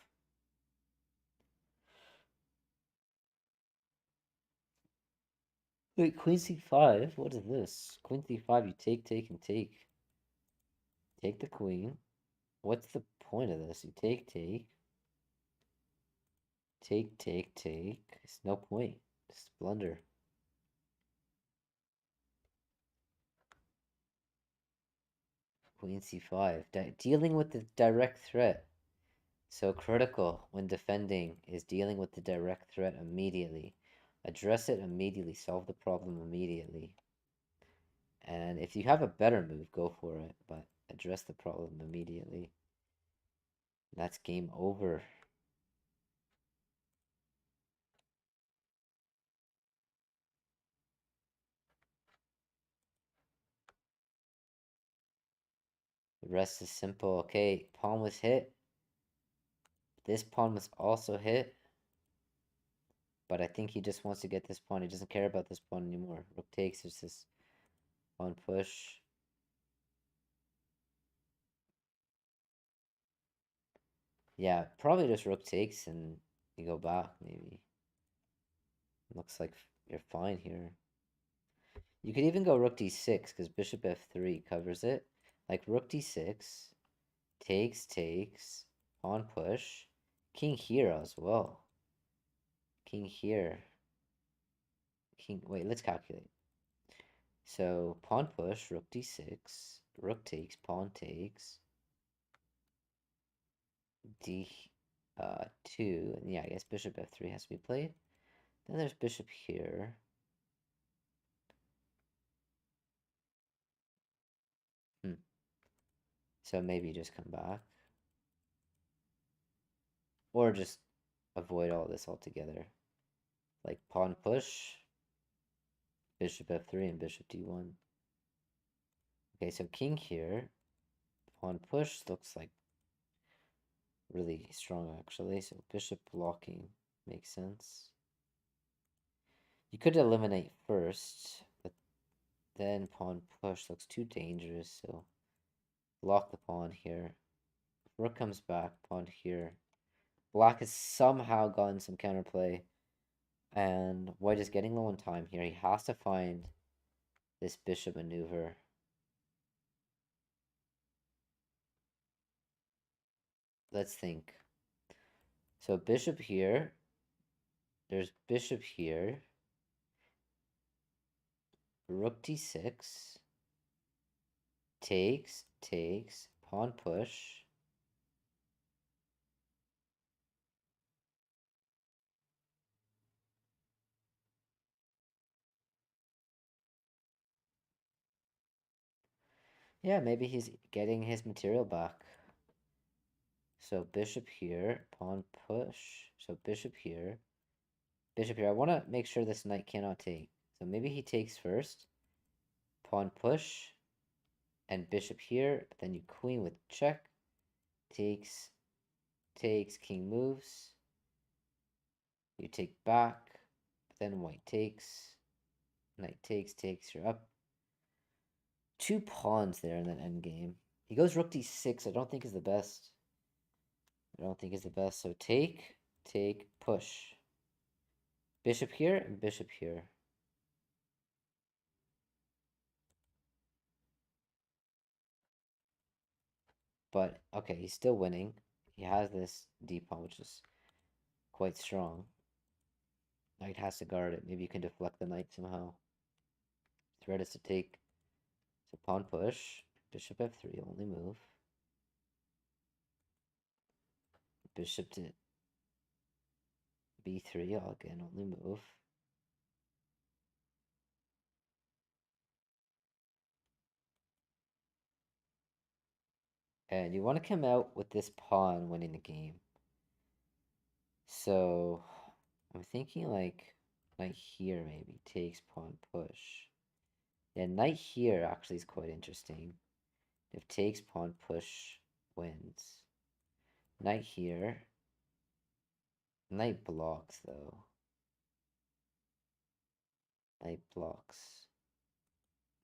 Wait, queen c5? What is this? Queen c5, you take, and take. Take the queen. What's the point of this? You take. Take. It's no point. Just blunder. Queen c5. Dealing with the direct threat. So critical when defending is dealing with the direct threat immediately. Address it immediately. Solve the problem immediately. And if you have a better move, go for it. But address the problem immediately. That's game over. The rest is simple. Okay, pawn was hit. This pawn was also hit. But I think he just wants to get this pawn. He doesn't care about this pawn anymore. Rook takes. There's this pawn push. Yeah, probably just rook takes and you go back, maybe. Looks like you're fine here. You could even go rook d6 because bishop f3 covers it. Like rook d6, takes, pawn push, king here as well. King here. King, wait, let's calculate. So pawn push, rook d6, rook takes, pawn takes, d 2, and yeah, I guess bishop f3 has to be played. Then there's bishop here. So maybe just come back. Or just avoid all this altogether. Like pawn push, bishop f3, and bishop d1. Okay, so king here. Pawn push looks like really strong actually. So bishop blocking makes sense. You could eliminate first, but then pawn push looks too dangerous, so block the pawn here. Rook comes back, pawn here. Black has somehow gotten some counterplay, and white is getting low on time here. He has to find this bishop maneuver. Let's think. So bishop here. There's bishop here. Rook d6. Takes. Pawn push. Yeah, maybe he's getting his material back. So bishop here, pawn push. So bishop here, bishop here. I want to make sure this knight cannot take. So maybe he takes first, pawn push, and bishop here. But then you queen with check, takes, takes, king moves. You take back, but then white takes, knight takes, you're up. Two pawns there in that endgame. He goes rook d6, I don't think is the best. I don't think is the best. So take, push. Bishop here and bishop here. But, okay, he's still winning. He has this d pawn, which is quite strong. Knight has to guard it. Maybe you can deflect the knight somehow. Threat is to take. So pawn push. Bishop f3, only move. Bishop to b3, again, only move. And you want to come out with this pawn winning the game. So I'm thinking like knight here maybe takes pawn push. Yeah, knight here actually is quite interesting. If takes pawn push wins. Knight here. Knight blocks though. Knight blocks.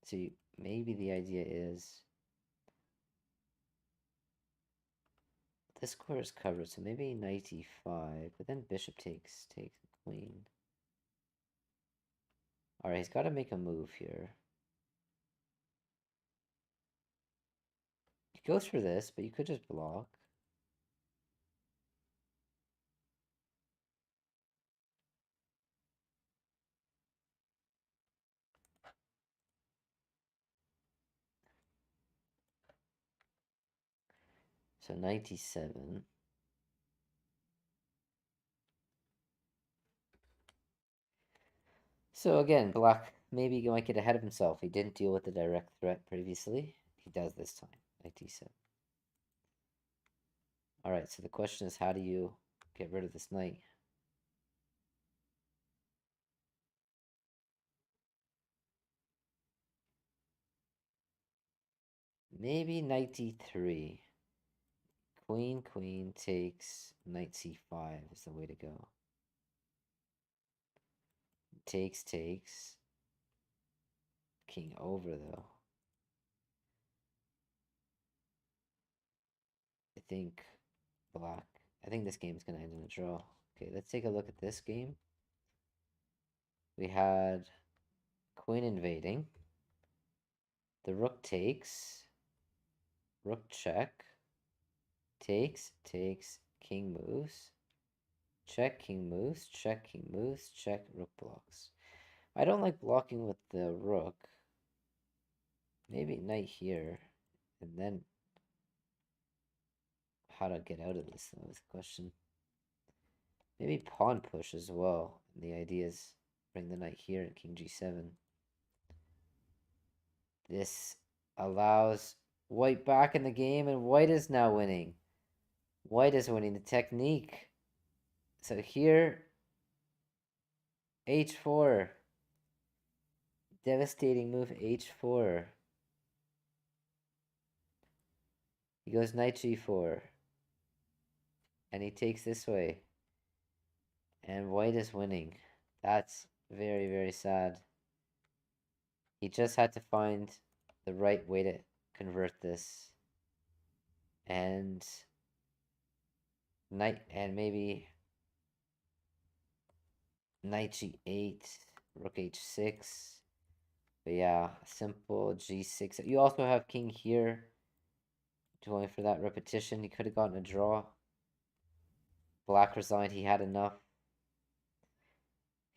So maybe the idea is this square is covered, so maybe knight e5, but then bishop takes queen. Alright, he's got to make a move here. He goes for this, but you could just block. So 97. So again, black maybe might get ahead of himself. He didn't deal with the direct threat previously. He does this time. Knight d7. Alright, so the question is, how do you get rid of this knight? Maybe knight d3. Queen takes knight c5 is the way to go. Takes. King over though. I think black. I think this game is going to end in a draw. Okay, let's take a look at this game. We had queen invading. The rook takes. Rook check. Takes, king moves. Check, king moves, check, king moves, check, rook blocks. I don't like blocking with the rook. Maybe knight here. And then how to get out of this, though, is the question. Maybe pawn push as well. And the idea is bring the knight here at king g7. This allows white back in the game, and white is now winning. White is winning the technique. So here, h4. Devastating move, h4. He goes knight g4. And he takes this way. And white is winning. That's very, very sad. He just had to find the right way to convert this. And knight, and maybe knight g8, rook h6. But yeah, simple g6. You also have king here. Going for that repetition. He could have gotten a draw. Black resigned. He had enough.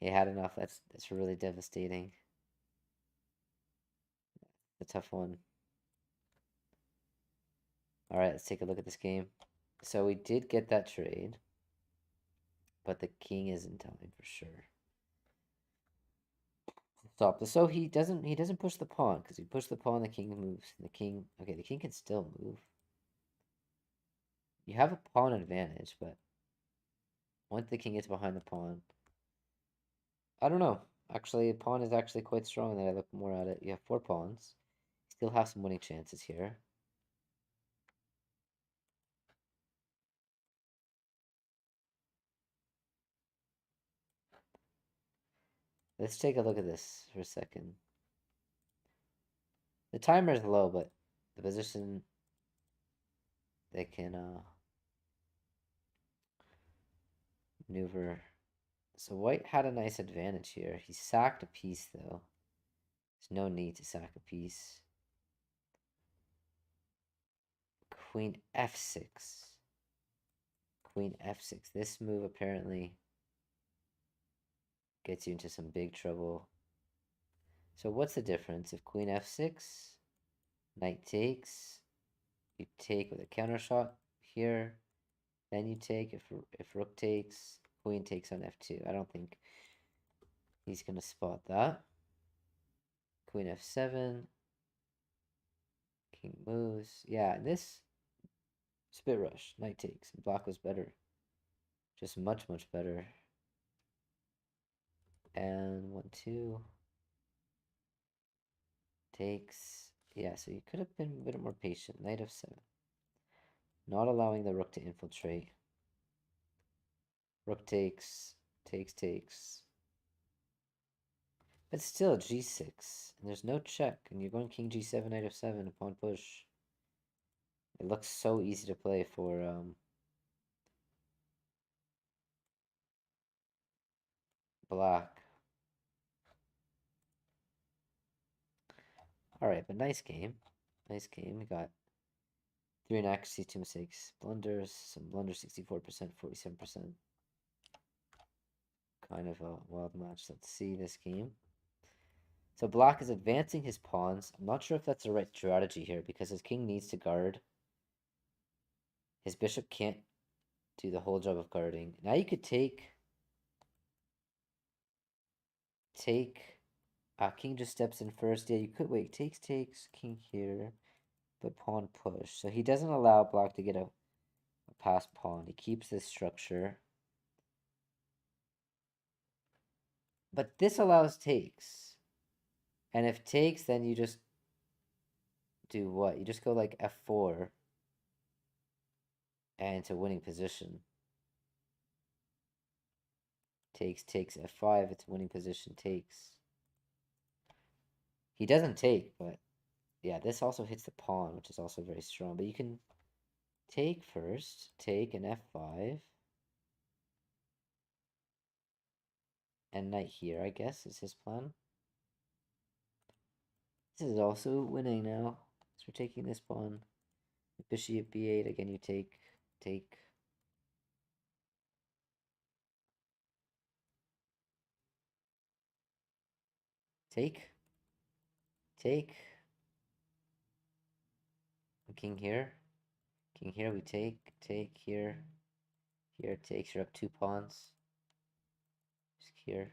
He had enough. That's really devastating. A tough one. All right, let's take a look at this game. So we did get that trade, but the king is in time for sure. Stop this. So he doesn't push the pawn because he pushed the pawn. The king moves. The king. Okay, the king can still move. You have a pawn advantage, but once the king gets behind the pawn, I don't know. Actually, the pawn is actually quite strong. That I look more at it. You have four pawns. Still have some winning chances here. Let's take a look at this for a second. The timer is low, but the position they can maneuver. So white had a nice advantage here. He sacked a piece though. There's no need to sack a piece. Queen f6. Queen f6. This move apparently gets you into some big trouble. So what's the difference? If queen f6, knight takes, you take with a counter shot here, then you take. If rook takes, queen takes on f2. I don't think he's gonna spot that. Queen f7, king moves. Yeah, this spit rush, knight takes. Black was better, just much better. And 1-2 takes. Yeah, so you could have been a bit more patient. Knight f7, not allowing the rook to infiltrate. Rook takes, takes. But still, g6, and there's no check, and you're going king g7, knight f7 upon push. It looks so easy to play for black. All right, but nice game. Nice game. We got 3 inaccuracies, 2 mistakes, blunders, some blunders, 64%, 47%. Kind of a wild match. Let's see this game. So black is advancing his pawns. I'm not sure if that's the right strategy here because his king needs to guard. His bishop can't do the whole job of guarding. Now you could take. King just steps in first. Yeah, you could wait. Takes, king here. But pawn push. So he doesn't allow black to get a passed pawn. He keeps this structure. But this allows takes. And if takes, then you just do what? You just go like f4 and it's a winning position. Takes, f5, it's a winning position, takes. He doesn't take, but yeah, this also hits the pawn, which is also very strong. But you can take first, take an f5. And knight here, I guess, is his plan. This is also winning now. So we're taking this pawn. Bishop b8, again you take. Take. King here. King here, we take here. Here takes, you're up 2 pawns. Just here.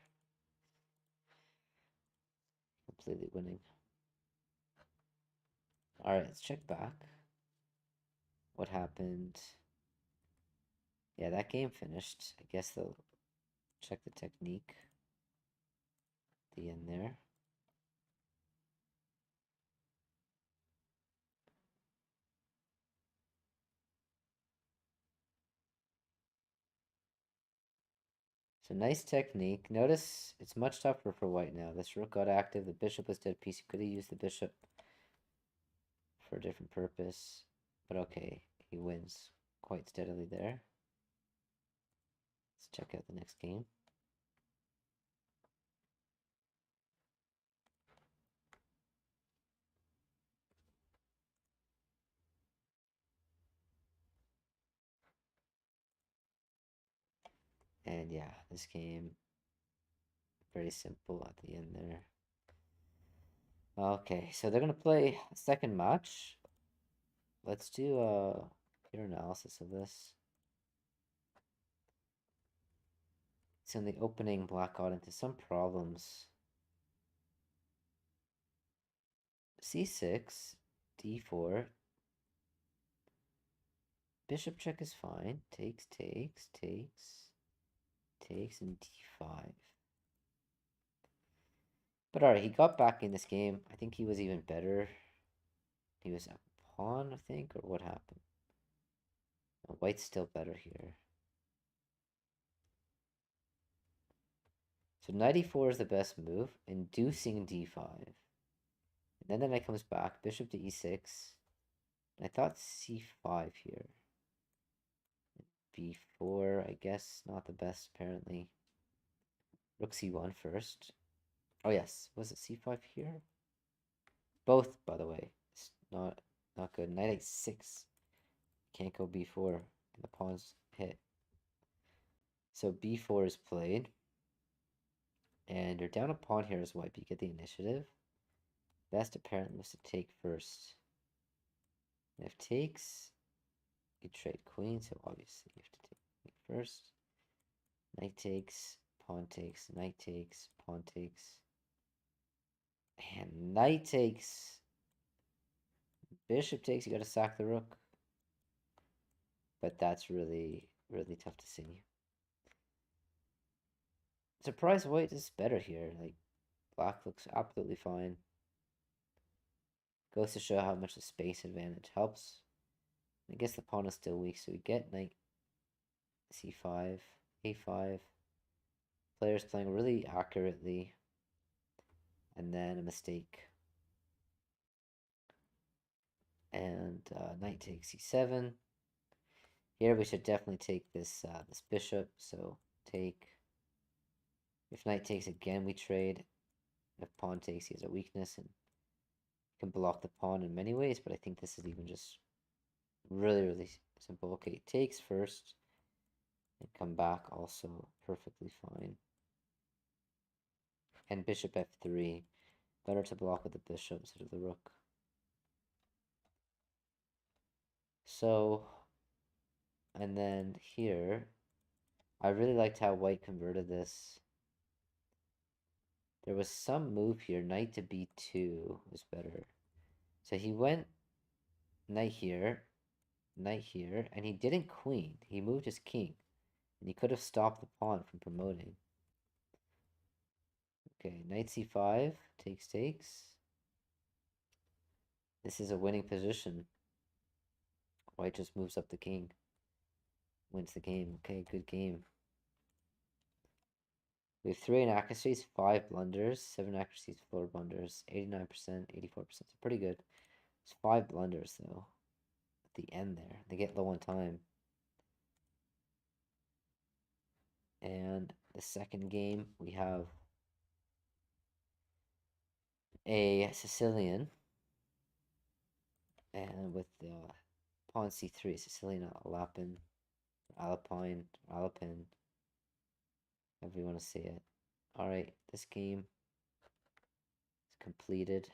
Completely winning. Alright, let's check back. What happened? Yeah, that game finished. I guess they'll check the technique at the end there. So nice technique. Notice it's much tougher for white now. This rook got active. The bishop was dead piece. He could have used the bishop for a different purpose. But okay, he wins quite steadily there. Let's check out the next game. And yeah, this game, very simple at the end there. Okay, so they're going to play a second match. Let's do a pure analysis of this. So in the opening, black got into some problems. c6, d4. Bishop check is fine. Takes, and d5. But alright, he got back in this game. I think he was even better. He was a pawn, I think, or what happened? Oh, white's still better here. So knight e4 is the best move, inducing d5. And then the knight comes back, bishop to e6. I thought c5 here. b4, I guess, not the best, apparently. Rook c1 first. Oh, yes. Was it c5 here? Both, by the way. It's not good. Knight a6. Can't go b4. And the pawn's hit. So b4 is played. And you're down a pawn here as white, but you get the initiative. Best apparently was to take first. And if takes, you trade queen, so obviously you have to take first. Knight takes, pawn takes, knight takes, pawn takes. And knight takes. Bishop takes, you gotta sack the rook. But that's really, really tough to see. Surprise white is better here. Like, black looks absolutely fine. Goes to show how much the space advantage helps. I guess the pawn is still weak, so we get knight c5, a5. Players playing really accurately. And then a mistake. And knight takes c7. Here we should definitely take this this bishop. So take. If knight takes again, we trade. If pawn takes, he has a weakness and can block the pawn in many ways. But I think this is even just really, really simple. Okay, takes first. And come back also perfectly fine. And bishop f3. Better to block with the bishop instead of the rook. So, and then here, I really liked how white converted this. There was some move here. Knight to b2 was better. So he went knight here, and he didn't queen. He moved his king. And he could have stopped the pawn from promoting. Okay, knight c5, takes. This is a winning position. White just moves up the king. Wins the game. Okay, good game. We have 3 inaccuracies, 5 blunders, 7 accuracies, 4 blunders, 89%, 84%. So pretty good. It's 5 blunders, though, at the end there. They get low on time. And the second game, we have a Sicilian. And with the pawn c3, Sicilian Alapin, Alpine, however you want to say it. Alright, this game is completed.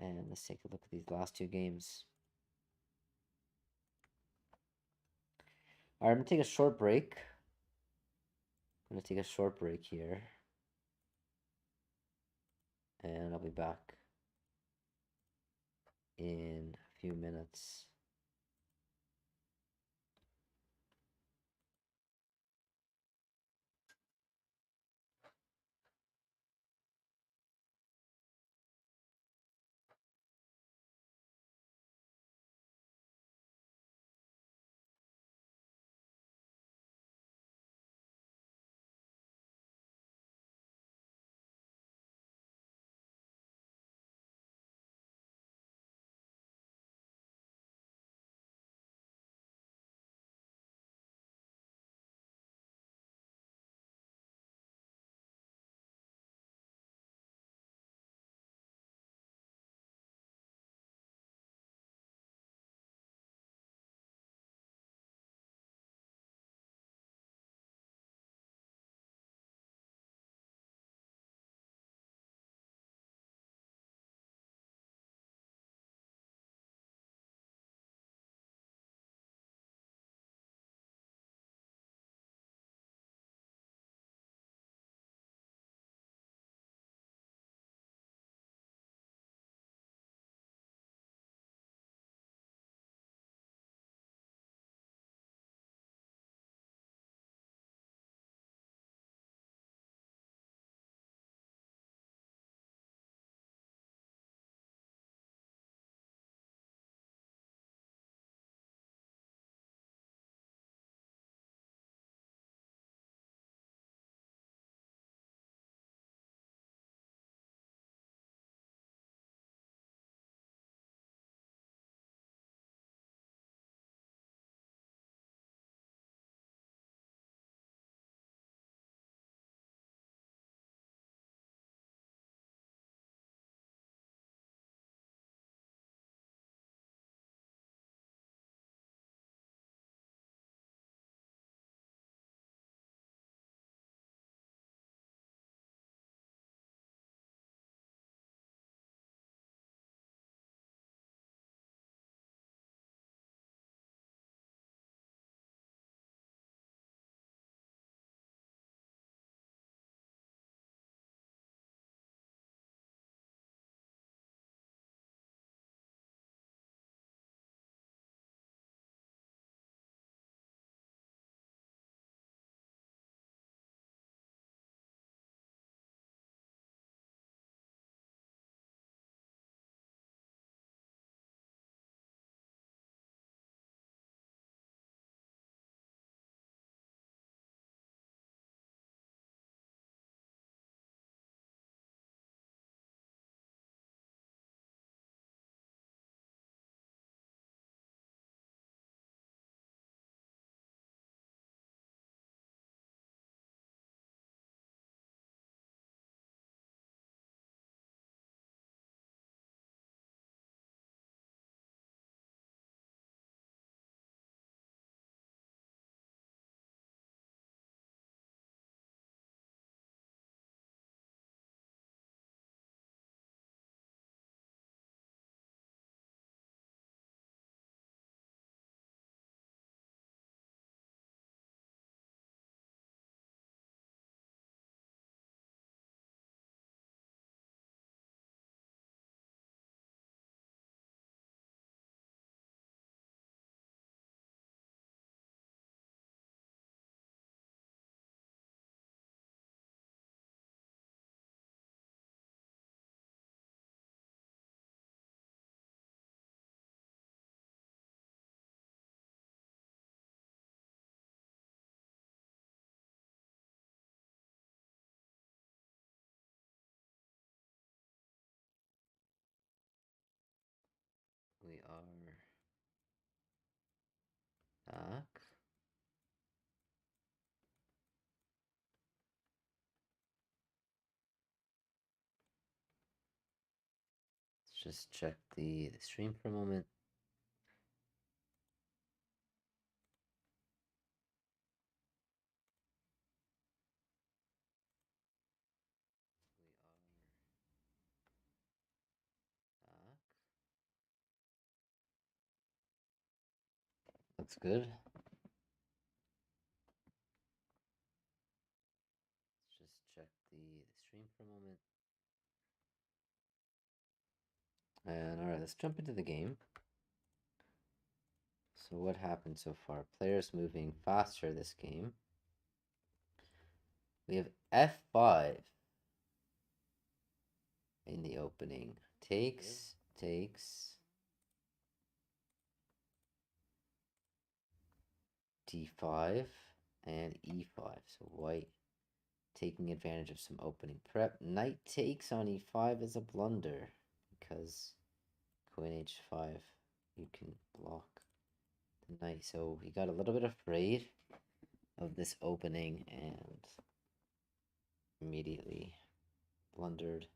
And let's take a look at these last 2 games. Alright, I'm going to take a short break. I'm going to take a short break here. And I'll be back in a few minutes. just check the stream for a moment. We are back. Looks good. Let's just check the stream for a moment. And alright, let's jump into the game. So what happened so far? Players moving faster this game. We have f5 in the opening. Takes. d5 and e5. So white taking advantage of some opening prep. Knight takes on e5 is a blunder because queen h5 you can block the knight. So he got a little bit afraid of this opening and immediately blundered.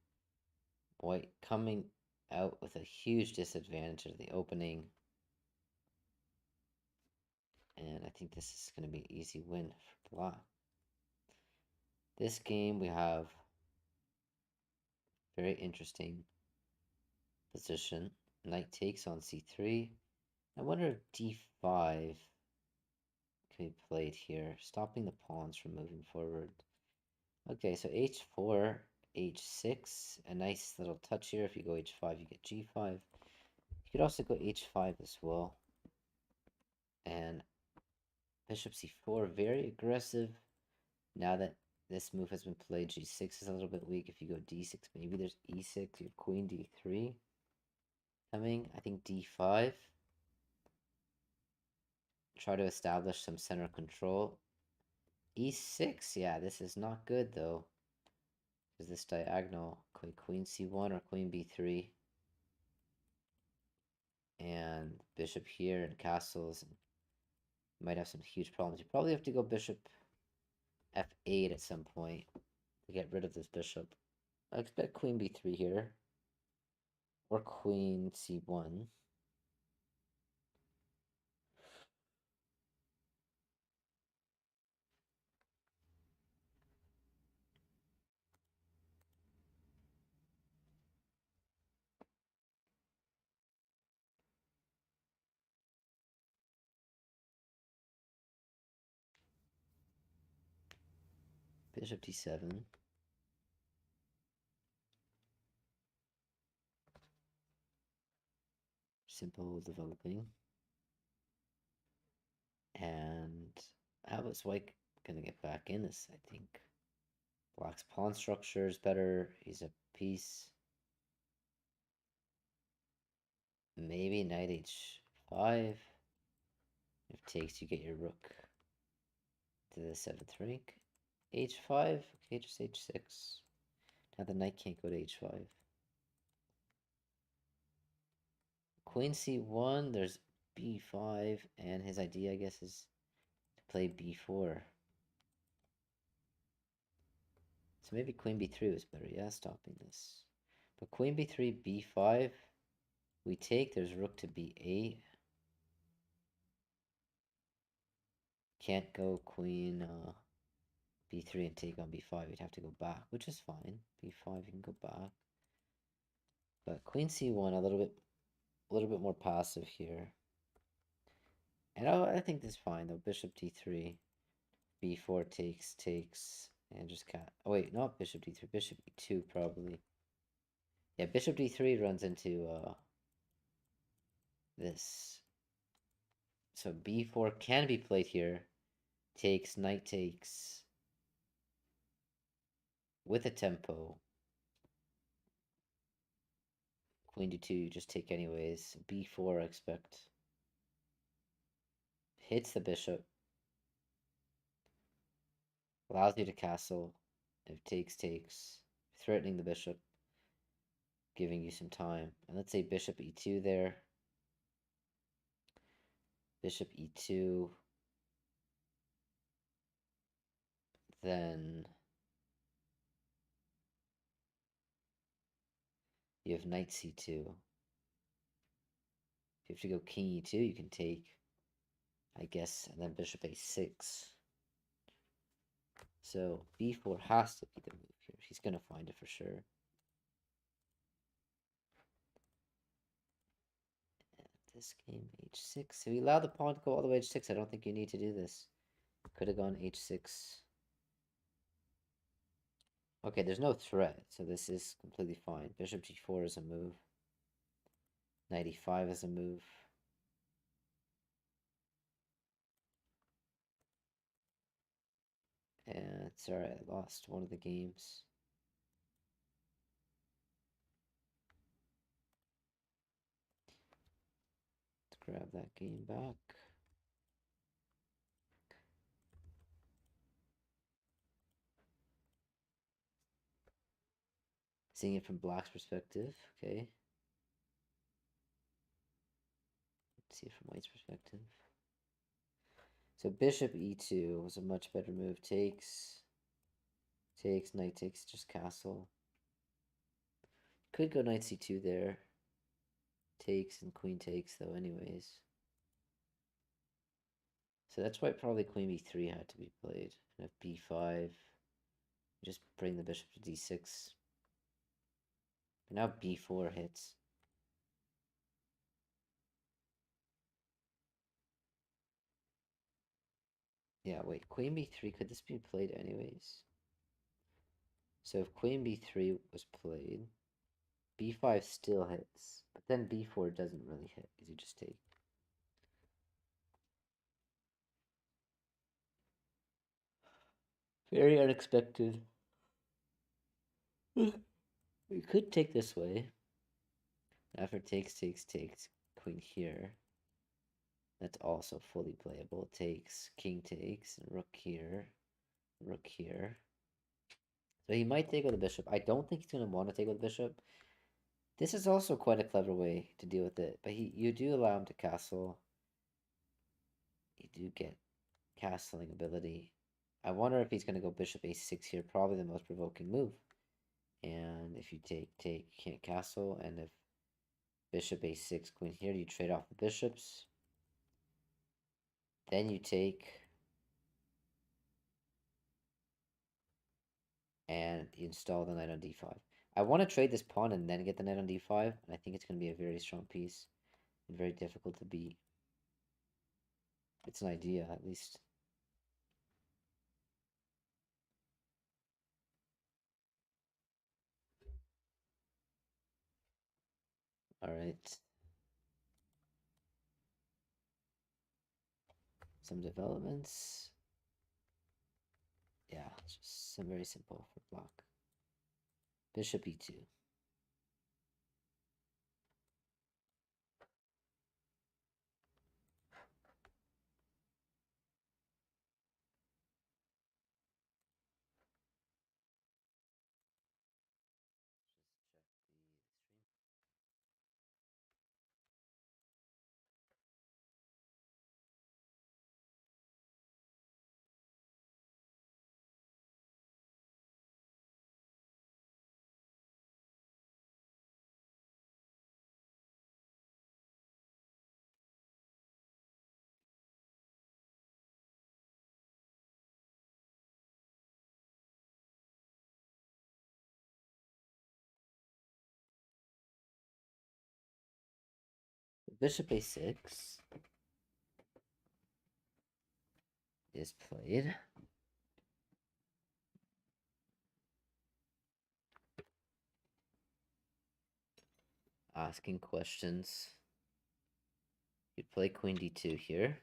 White coming out with a huge disadvantage of the opening. And I think this is going to be an easy win for black. This game we have very interesting position. Knight takes on c3. I wonder if d5 can be played here, stopping the pawns from moving forward. Okay, so h4, h6, a nice little touch here. If you go h5, you get g5. You could also go h5 as well. And bishop c4, very aggressive. Now that this move has been played, g6 is a little bit weak. If you go d6, maybe there's e6, you have queen d3 coming. I think d5. Try to establish some center control. e6, yeah, this is not good though. Because this diagonal, queen c1 or queen b3. And bishop here and castles. Might have some huge problems. You probably have to go bishop f8 at some point to get rid of this bishop. I expect queen b3 here. Or queen c1. Bishop d7. Simple developing. And how is white gonna get back in this, I think? Black's pawn structure is better. He's a piece. Maybe knight h5. If takes, you get your rook to the 7th rank. h5. Okay, just h6. Now the knight can't go to h5. Queen c1. There's b5. And his idea, I guess, is to play b4. So maybe queen b3 was better. Yeah, stopping this. But queen b3, b5. We take. There's rook to b8. Can't go queen b3 and take on b5. You'd have to go back, which is fine. b5, you can go back. But queen c1, a little bit more passive here. And I think this is fine though. Bishop d3, b4 takes, and just cat. Oh wait, not bishop d3, bishop e2 probably. Yeah, bishop d3 runs into this. So b4 can be played here. Takes, knight takes. With a tempo. Queen d2, you just take anyways. b4, I expect. Hits the bishop. Allows you to castle. If takes. Threatening the bishop. Giving you some time. And let's say bishop e2 there. Bishop e2. Then You have knight c2. If you have to go king e2, you can take, I guess, and then bishop a6. So b4 has to be the move here. He's going to find it for sure. And this game, h6. So he allowed the pawn to go all the way to h6. I don't think you need to do this. Could have gone h6. Okay, there's no threat, so this is completely fine. Bishop g4 is a move. Knight e5 is a move. And it's alright, I lost one of the games. Let's grab that game back. Seeing it from Black's perspective, okay. Let's see it from White's perspective. So bishop e2 was a much better move. Takes, knight takes, just castle. Could go knight c2 there. Takes and queen takes though anyways. So that's why probably queen b3 had to be played. And if b5, just bring the bishop to d6. But now b4 hits. Yeah, wait, queen b3, could this be played anyways? So if queen b3 was played, b5 still hits, but then b4 doesn't really hit because you just take. Very unexpected. We could take this way. After takes, queen here. That's also fully playable. Takes, king takes, and rook here, rook here. So he might take with the bishop. I don't think he's going to want to take with the bishop. This is also quite a clever way to deal with it. But you do allow him to castle. You do get castling ability. I wonder if he's going to go bishop a6 here. Probably the most provoking move. And if you take, you can't castle. And if bishop a6, queen here, you trade off the bishops. Then you take. And you install the knight on d5. I want to trade this pawn and then get the knight on d5. And I think it's going to be a very strong piece. And very difficult to beat. It's an idea, at least. All right. Some developments. Yeah, it's just some very simple for block. Bishop e2. Bishop a6 is played. Asking questions. You play queen d2 here.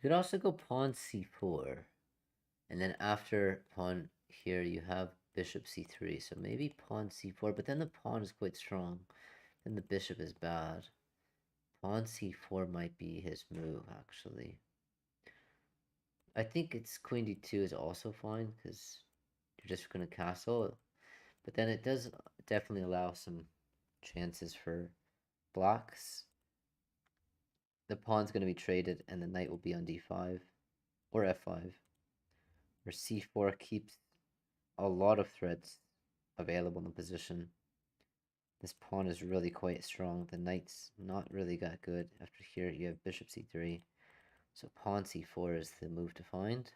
You could also go pawn c4. And then after pawn here, you have bishop c3. So maybe pawn c4, but then the pawn is quite strong. Then the bishop is bad. Pawn c4 might be his move, actually. I think it's queen d2 is also fine because you're just gonna castle, but then it does definitely allow some chances for blocks. The pawn's gonna be traded and the knight will be on d5 or f5, or c4 keeps a lot of threats available in the position. This pawn is really quite strong. The knight's not really that good. After here, you have bishop c3. So pawn c4 is the move to find.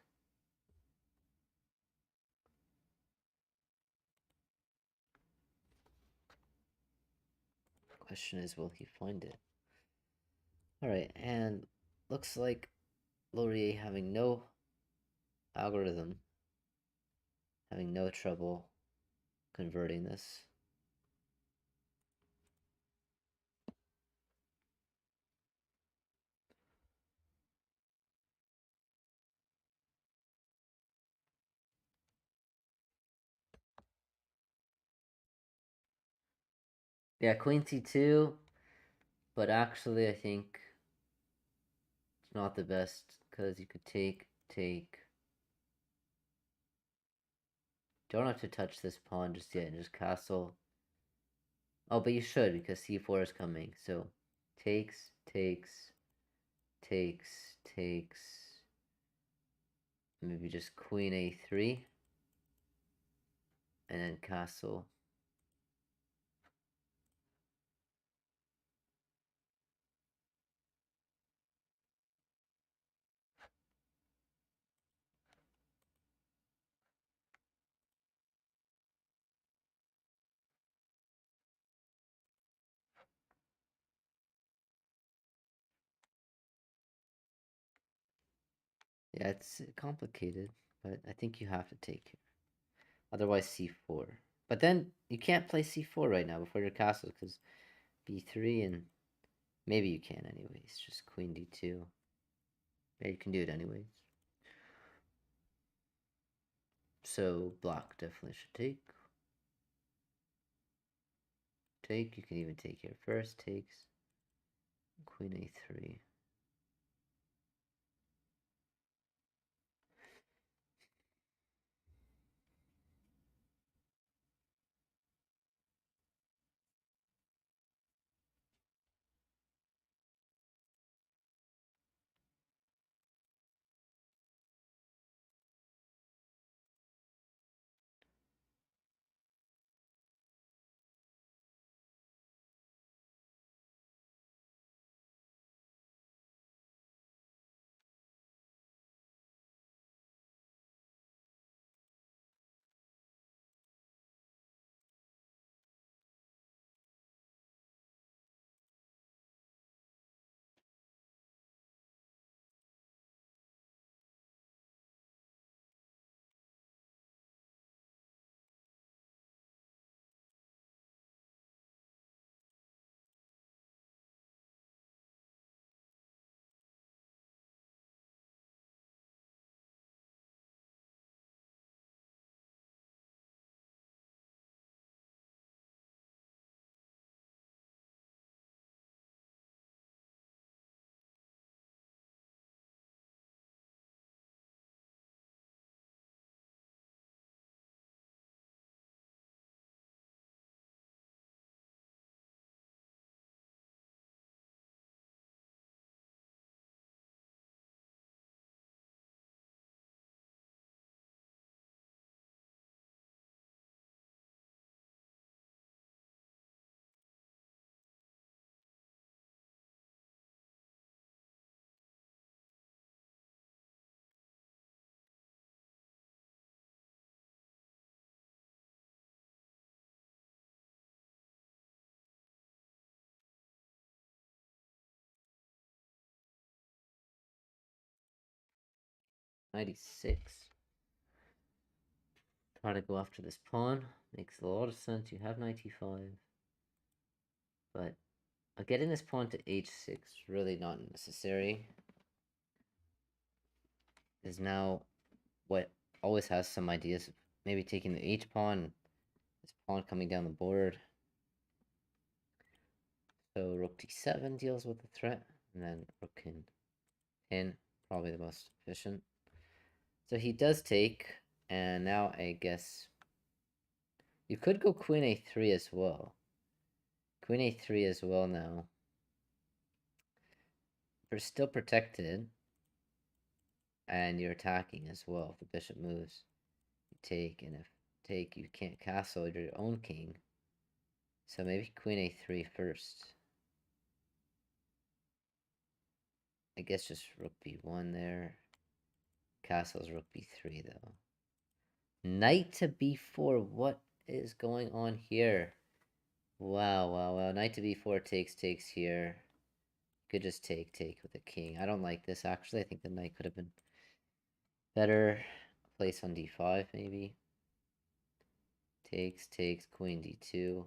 Question is, will he find it? Alright, and looks like Laurier having no algorithm, having no trouble converting this. Yeah, queen c2, but actually I think it's not the best because you could take. Don't have to touch this pawn just yet and just castle. Oh, but you should because c4 is coming. So takes, takes. Maybe just queen a3 and then castle. Yeah, it's complicated, but I think you have to take here. Otherwise, c4. But then you can't play c4 right now before your castle because b3 and maybe you can anyways. Just queen d2. Yeah, you can do it anyways. So block definitely should take. Take. You can even take here first. Takes. Queen a3. Knight e6. Try to go after this pawn. Makes a lot of sense. You have knight e5. But getting this pawn to h6 really not necessary. Is now what always has some ideas of maybe taking the h pawn. This pawn coming down the board. So rook d7 deals with the threat. And then rook can pin. Probably the most efficient. So he does take, and now I guess you could go queen a3 as well. Queen a3 as well now. We're still protected, and you're attacking as well. If the bishop moves, you take, and if take, you can't castle your own king. So maybe queen a3 first. I guess just rook b1 there. Castle's rook b3 though. Knight to b4. What is going on here? Wow, wow, wow. Knight to b4 takes here. Could just take with the king. I don't like this actually. I think the knight could have been better. Place on d5 maybe. Takes, queen d2.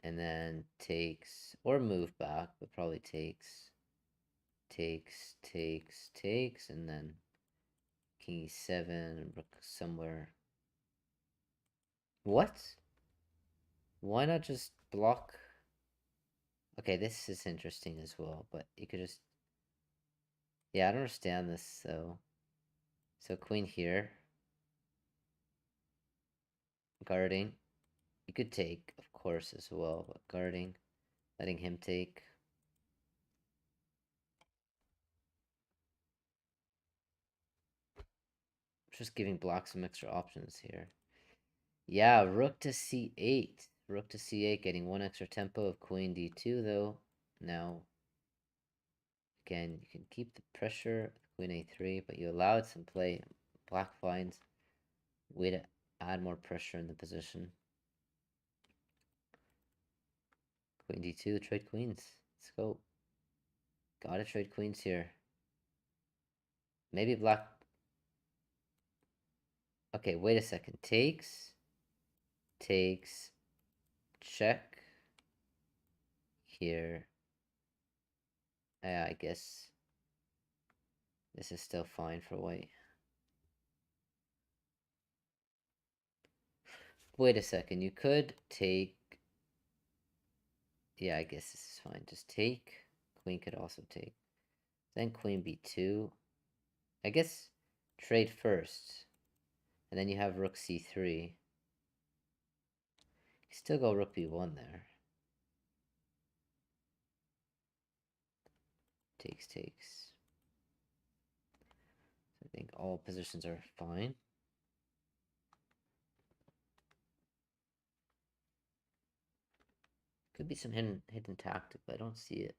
And then takes, or move back, but probably takes. Takes, and then king e7, rook somewhere. What? Why not just block? Okay, this is interesting as well, but you could just... Yeah, I don't understand this, so... So queen here. Guarding. You could take, of course, as well, but guarding. Letting him take. Just giving black some extra options here. Yeah, rook to c8. Rook to c8, getting one extra tempo of queen d2, though. Now, again, you can keep the pressure, queen a3, but you allowed some play. Black finds way to add more pressure in the position. Queen d2, trade queens. Let's go. Gotta trade queens here. Maybe black... Okay, wait a second. Takes, check. Here. I guess this is still fine for white. Wait a second, you could take... Yeah, I guess this is fine. Just take. Queen could also take. Then queen b2. I guess trade first. And then you have rook c3. You still go rook b1 there. Takes. I think all positions are fine. Could be some hidden tactic, but I don't see it.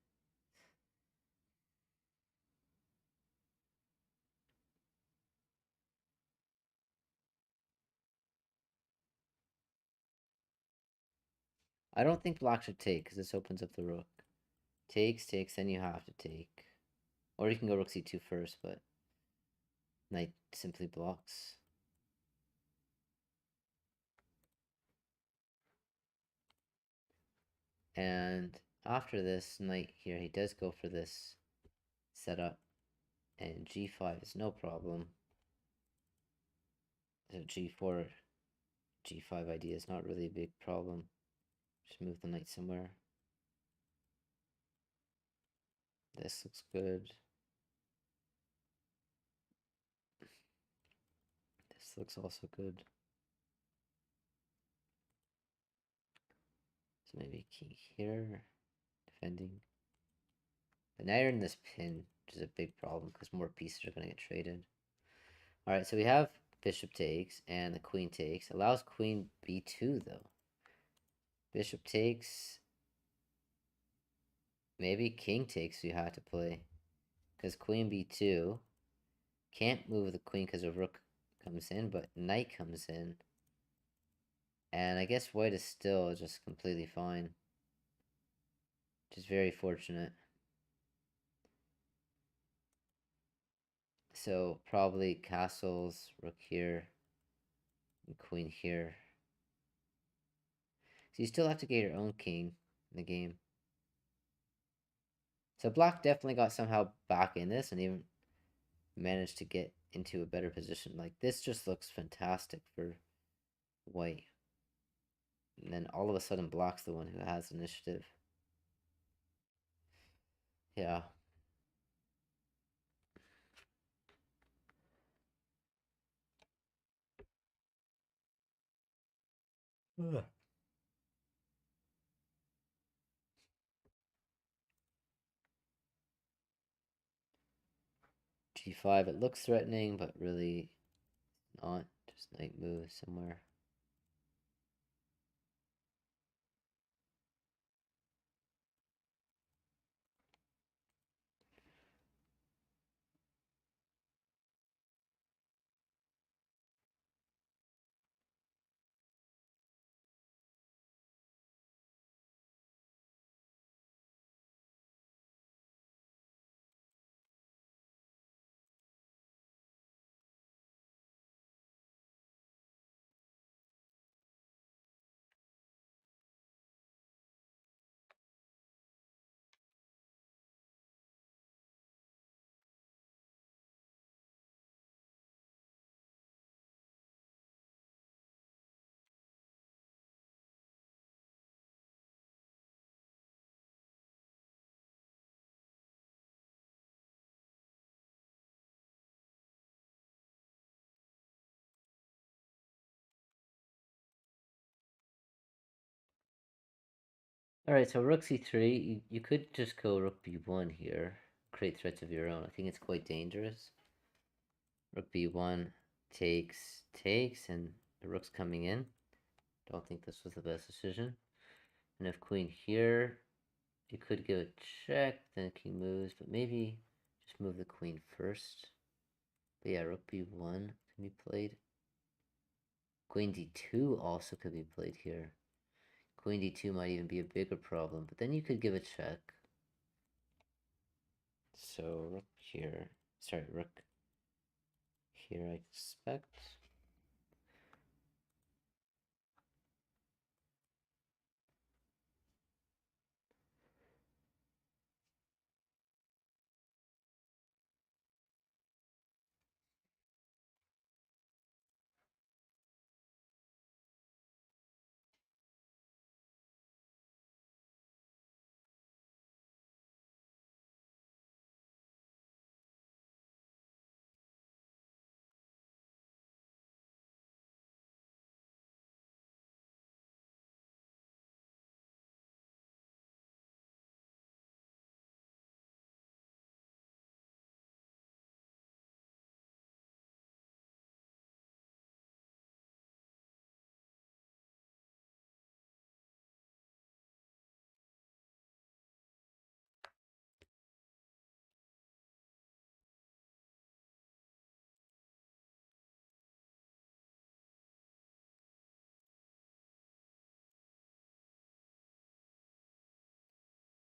I don't think black should take, because this opens up the rook. Takes, then you have to take. Or you can go rook c2 first, but knight simply blocks. And after this, knight here, he does go for this setup. And g5 is no problem. So g4, g5 idea is not really a big problem. Just move the knight somewhere. This looks good. This looks also good. So maybe king here, defending. But now you're in this pin, which is a big problem because more pieces are going to get traded. Alright, so we have bishop takes and the queen takes. Allows queen b2 though. Bishop takes. Maybe king takes you have to play. Because queen b2. Can't move the queen because a rook comes in, but knight comes in. And I guess white is still just completely fine. Which is very fortunate. So probably castles, rook here, and queen here. So you still have to get your own king in the game. So black definitely got somehow back in this and even managed to get into a better position. Like this just looks fantastic for white. And then all of a sudden black's the one who has initiative. Yeah. Ugh. G5, it looks threatening, but really not. Just knight move somewhere. Alright, so rook c3, you could just go rook b1 here, create threats of your own. I think it's quite dangerous. Rook b1 takes, and the rook's coming in. Don't think this was the best decision. And if queen here, you could give a check, then king moves, but maybe just move the queen first. But yeah, rook b1 can be played. Queen d2 also could be played here. Queen d2 might even be a bigger problem, but then you could give a check. So rook here, sorry, rook here I expect.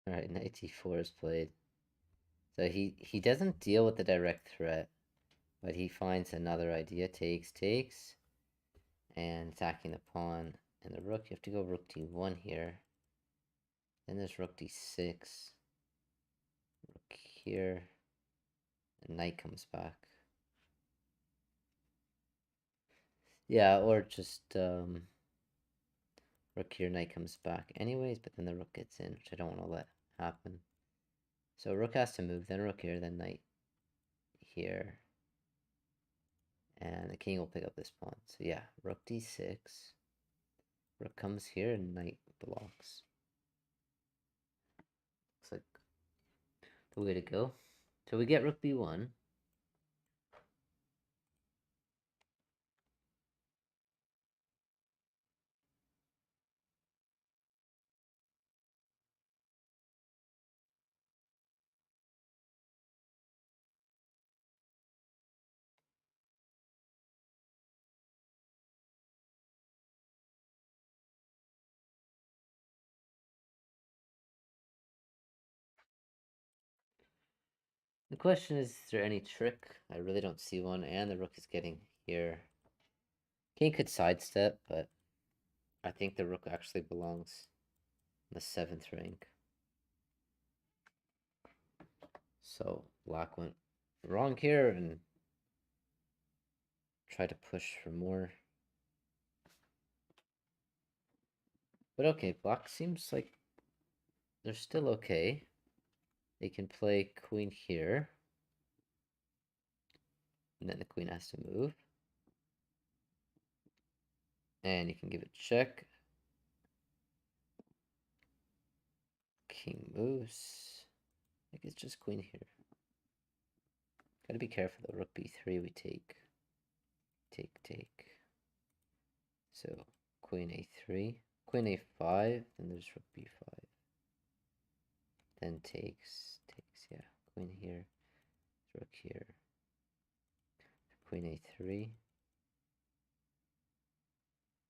Alright, knight d4 is played. So he doesn't deal with the direct threat, but he finds another idea. Takes, and attacking the pawn and the rook. You have to go rook d1 here. Then there's rook d6. Rook here. And knight comes back. Yeah, or just rook here, knight comes back anyways, but then the rook gets in, which I don't want to let happen. So rook has to move, then rook here, then knight here. And the king will pick up this pawn. So yeah, rook d6. Rook comes here and knight blocks. Looks like the way to go. So we get rook b1. The question is there any trick? I really don't see one, and the rook is getting here. King could sidestep, but I think the rook actually belongs in the 7th rank. So black went wrong here and tried to push for more. But okay, black seems like they're still okay. They can play queen here. And then the queen has to move. And you can give it check. King moves. I think it's just queen here. Gotta be careful though. Rook b3 we take. Take. So queen a3. Queen a5. Then there's rook b5. Then takes. Yeah. Queen here. Rook here. Queen a3.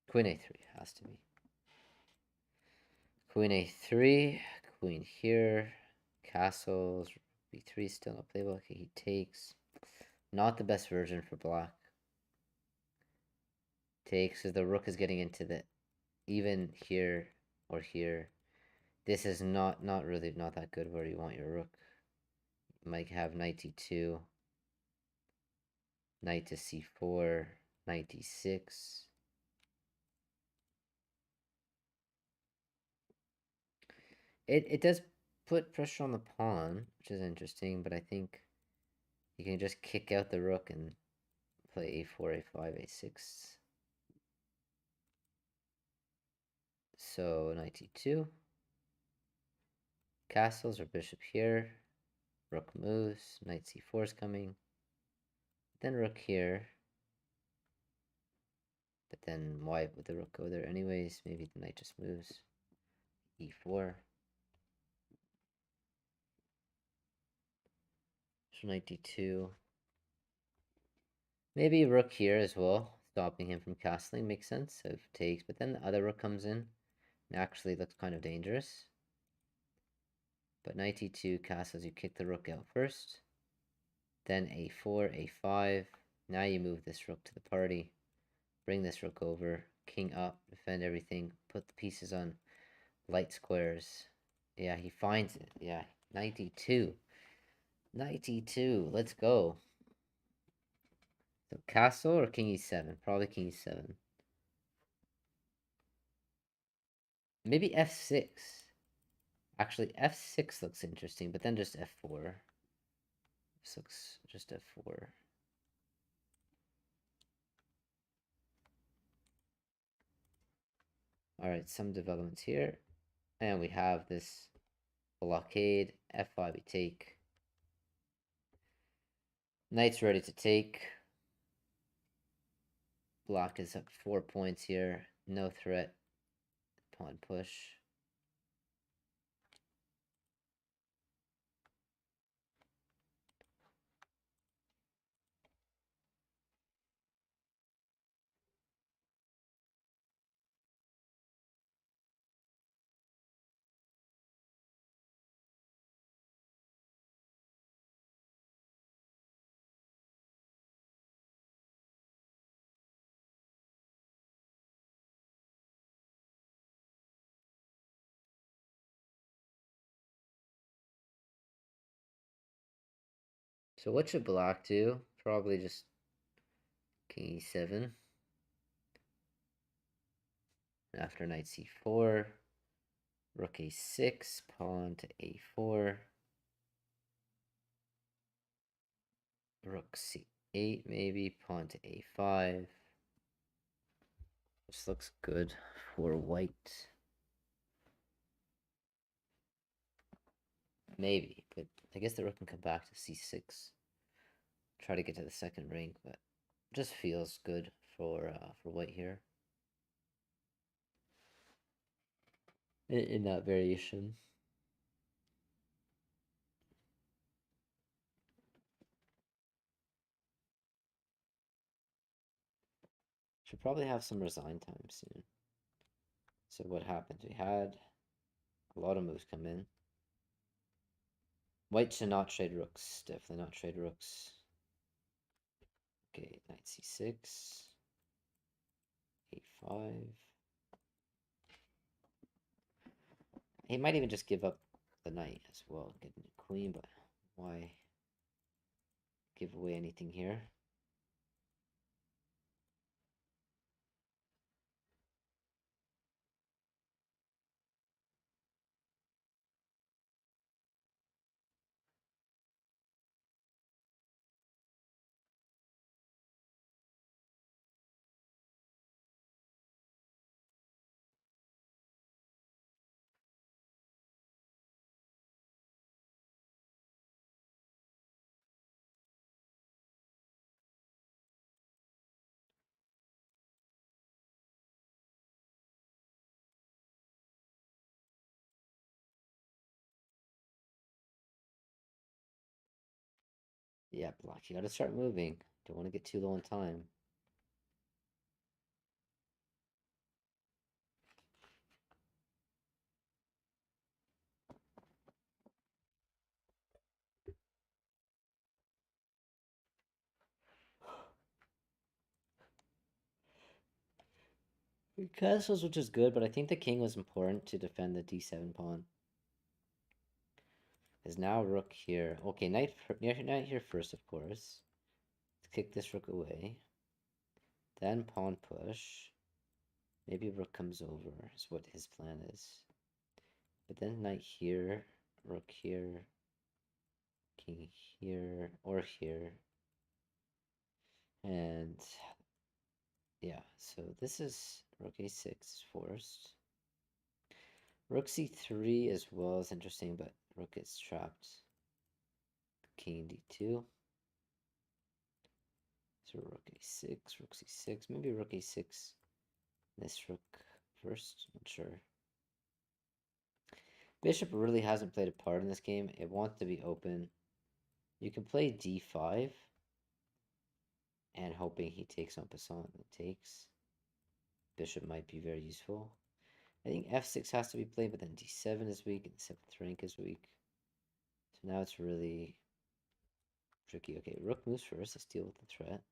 Queen a3 has to be. Queen a3. Queen here. Castles. b3 still not playable. Okay, he takes. Not the best version for black. Takes, so the rook is getting into the even here or here. This is not really not that good where you want your rook. You might have knight e2, knight to c4, knight d6. It does put pressure on the pawn, which is interesting, but I think you can just kick out the rook and play a4, a5, a6. So knight e2. Castles or bishop here. Rook moves. Knight c4 is coming. Then rook here. But then why would the rook go there anyways? Maybe the knight just moves. e4. So knight d2. Maybe rook here as well, stopping him from castling. Makes sense if it takes. But then the other rook comes in. And actually looks kind of dangerous. But knight e2 castles, you kick the rook out first. Then a4, a5. Now you move this rook to the party. Bring this rook over. King up. Defend everything. Put the pieces on light squares. Yeah, he finds it. Yeah, knight e2. Knight e2. Let's go. So castle or king e7? Probably king e7. Maybe f6. Actually, f6 looks interesting, but then just f4. This looks just f4. Alright, some developments here. And we have this blockade. f5 we take. Knight's ready to take. Black is up 4 points here. No threat. Pawn push. So what should black do? Probably just king e7. After knight c4. Rook a6. Pawn to a4. Rook c8 maybe. Pawn to a5. This looks good for white. Maybe, but I guess the rook can come back to c6. Try to get to the second rank, but just feels good for white here. In that variation. Should probably have some resign time soon. So what happened? We had a lot of moves come in. White should not trade rooks. Definitely not trade rooks. Okay, knight c6. a5. He might even just give up the knight as well, getting the queen, but why give away anything here? Yeah, black, you gotta start moving. Don't want to get too low in time. Castles, which is good, but I think the king was important to defend the d7 pawn. Is now rook here. Okay, knight here first, of course. Let's kick this rook away. Then pawn push. Maybe rook comes over, is what his plan is. But then knight here, rook here, king here, or here. And yeah, so this is rook a6 is forced. Rook c3 as well is interesting, but rook gets trapped. King d2. So rook a6, rook c6, maybe rook a6. This rook first, not sure. Bishop really hasn't played a part in this game. It wants to be open. You can play d5 and hoping he takes en passant and takes. Bishop might be very useful. I think f6 has to be played, but then d7 is weak and the 7th rank is weak. So now it's really tricky. Okay, rook moves first. Let's deal with the threat.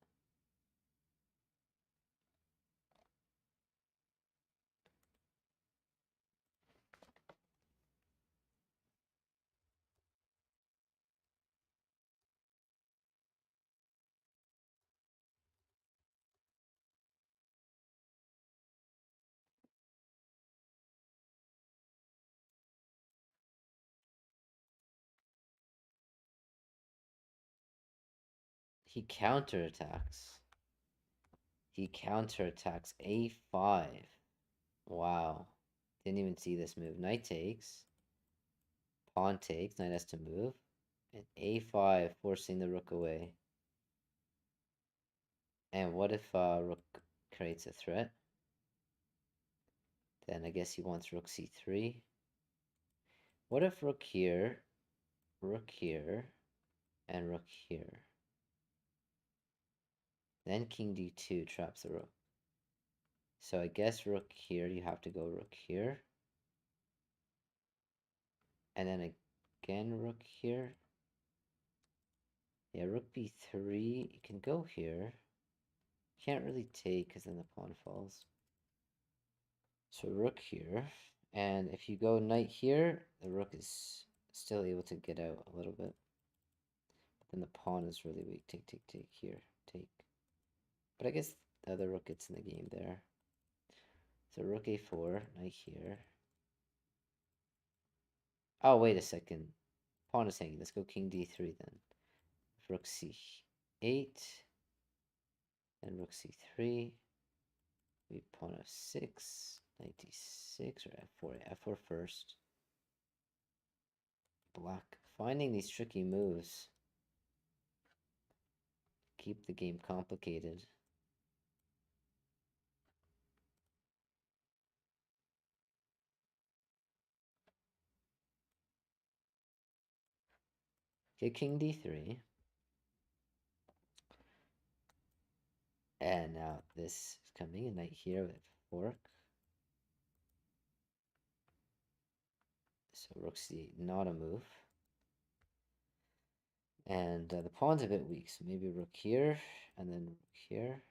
He counterattacks. He counterattacks a5. Wow. Didn't even see this move. Knight takes. Pawn takes. Knight has to move. And a5, forcing the rook away. And what if rook creates a threat? Then I guess he wants rook c3. What if rook here, and rook here? Then king d2 traps the rook. So I guess rook here, you have to go rook here. And then again rook here. Yeah, rook b3, you can go here. Can't really take because then the pawn falls. So rook here. And if you go knight here, the rook is still able to get out a little bit. But then the pawn is really weak. Take, take, take here. Take. But I guess the other rook gets in the game there. So rook a4, knight here. Oh, wait a second. Pawn is hanging. Let's go king d3 then. Rook c8. And rook c3. We pawn f6. Knight d6 or f4. f4 first. Black. Finding these tricky moves. Keep the game complicated. Okay, king d3. And now this is coming. A knight here with fork. So rook c8, not a move. And the pawn's a bit weak, so maybe rook here, and then rook here.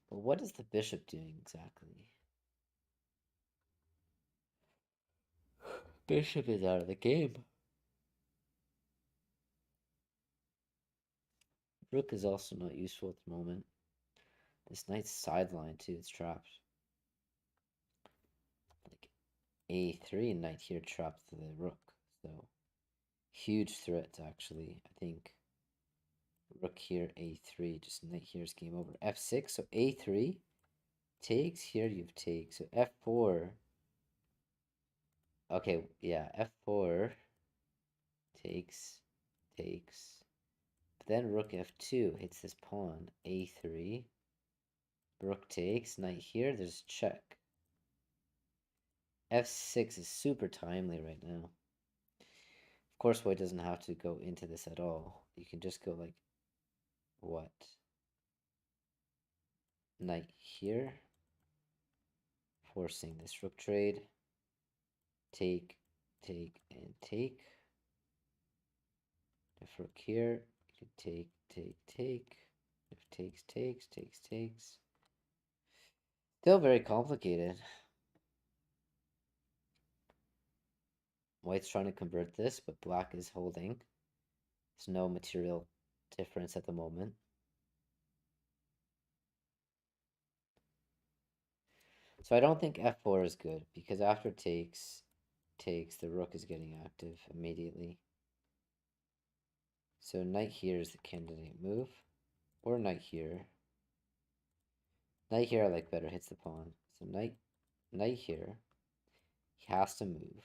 But what is the bishop doing exactly? Bishop is out of the game. Rook is also not useful at the moment. This knight's sideline too, it's trapped. Like a3 knight here trapped the rook. So huge threat actually, I think. Rook here, a3, just knight here is game over. f6, so a3 takes, here you've take. So f4. Okay, yeah, f4 takes, takes. But then rook f2 hits this pawn, a3. Rook takes, knight here, there's check. f6 is super timely right now. Of course, white doesn't have to go into this at all. You can just go like, what? Knight here, forcing this rook trade. Take, take, and take. If rook here, you could take, take, take. If takes, takes, takes, takes. Still very complicated. White's trying to convert this, but black is holding. There's no material difference at the moment. So I don't think f4 is good, because after takes, the rook is getting active immediately. So knight here is the candidate move, or knight here. Knight here I like better, hits the pawn. So knight here, he has to move.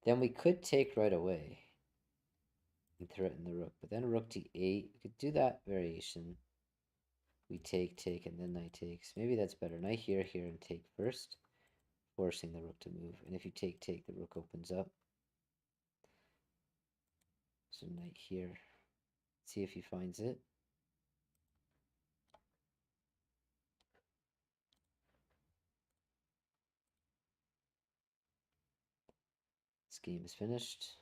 Then we could take right away and threaten the rook, but then rook to 8, we could do that variation. We take, and then knight takes. Maybe that's better. Knight here, here, and take first, forcing the rook to move. And if you take, the rook opens up. So knight here. See if he finds it. This game is finished.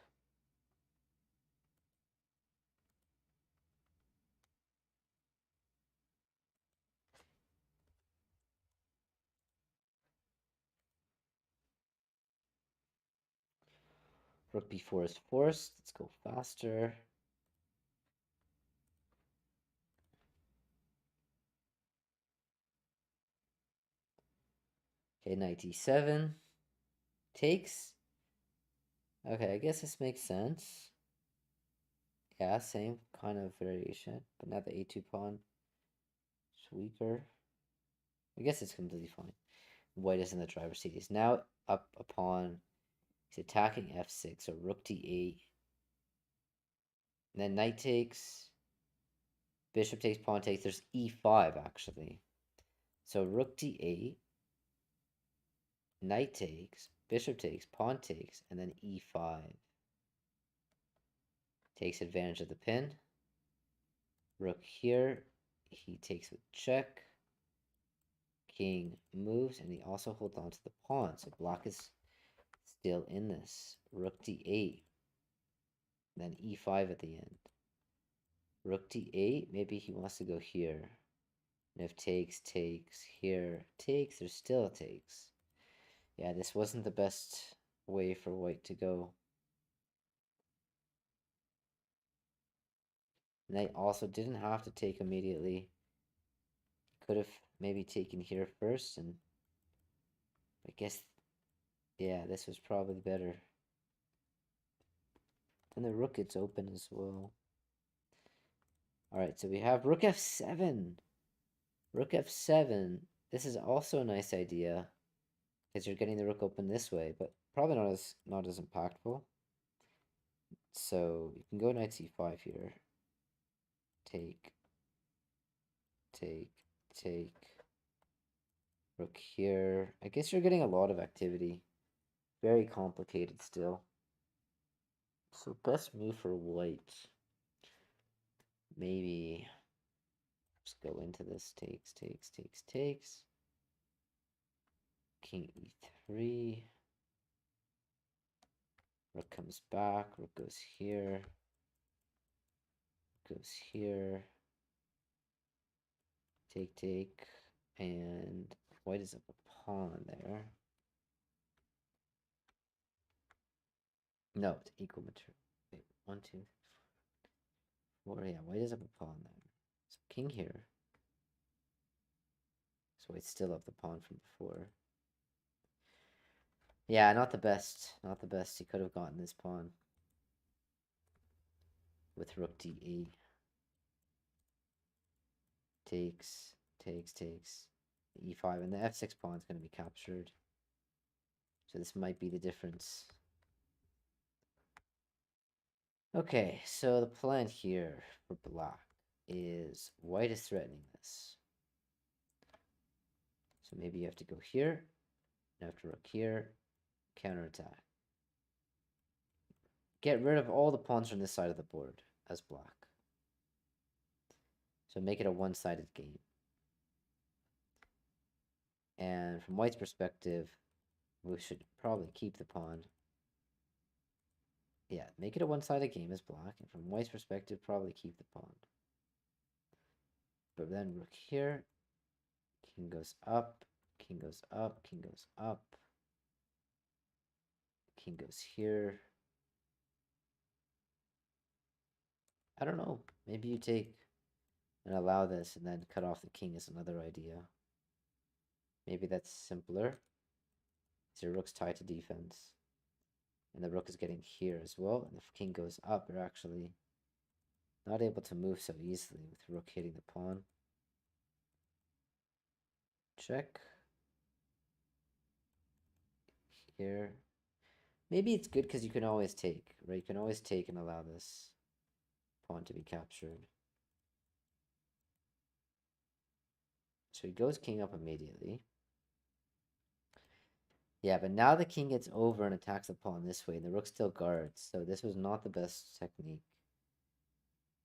Rook b4 is forced. Let's go faster. Okay, knight d7. Takes. Okay, I guess this makes sense. Yeah, same kind of variation. But now the a2 pawn is weaker. I guess it's completely fine. White is in the driver's seat. He's now up a pawn. He's attacking f6, so rook d8. And then knight takes. Bishop takes, pawn takes. There's e5, actually. So rook d8. Knight takes. Bishop takes, pawn takes, and then e5. Takes advantage of the pin. Rook here. He takes with check. King moves, and he also holds on to the pawn. So black is still in this. Rook d8. Then e5 at the end. Rook d8. Maybe he wants to go here. And if takes, here, takes, there's still takes. Yeah, this wasn't the best way for white to go. Knight also didn't have to take immediately. Could have maybe taken here first, and I guess, yeah, this was probably better. And the rook gets open as well. Alright, so we have rook f7. Rook f7. This is also a nice idea, because you're getting the rook open this way, but probably not as impactful. So you can go knight c5 here. Take, take. Rook here. I guess you're getting a lot of activity. Very complicated still. So best move for white. Maybe just go into this. Takes. King e3. Rook comes back. Rook goes here. Goes here. Take. And white is up a pawn there. No, it's equal material. Wait, 1, 2, 4. Yeah, white is up a pawn there. So king here. So white's still up the pawn from before. Yeah, not the best. Not the best. He could have gotten this pawn with rook d8. Takes. e5, and the f6 pawn is going to be captured. So this might be the difference. Okay, so the plan here for black is white is threatening this. So maybe you have to go here. You have to rook here. counterattack. Get rid of all the pawns from this side of the board as black. So make it a one-sided game. And from white's perspective, we should probably keep the pawn. Yeah, make it a one-sided game as black. And from white's perspective, probably keep the pawn. But then rook here. King goes up. King goes up. King goes up. King goes here. I don't know. Maybe you take and allow this and then cut off the king is another idea. Maybe that's simpler. So your rook's tied to defense. And the rook is getting here as well. And if king goes up, you're actually not able to move so easily with rook hitting the pawn. Check. Here. Maybe it's good because you can always take, right? You can always take and allow this pawn to be captured. So he goes king up immediately. Yeah, but now the king gets over and attacks the pawn this way, and the rook still guards. So this was not the best technique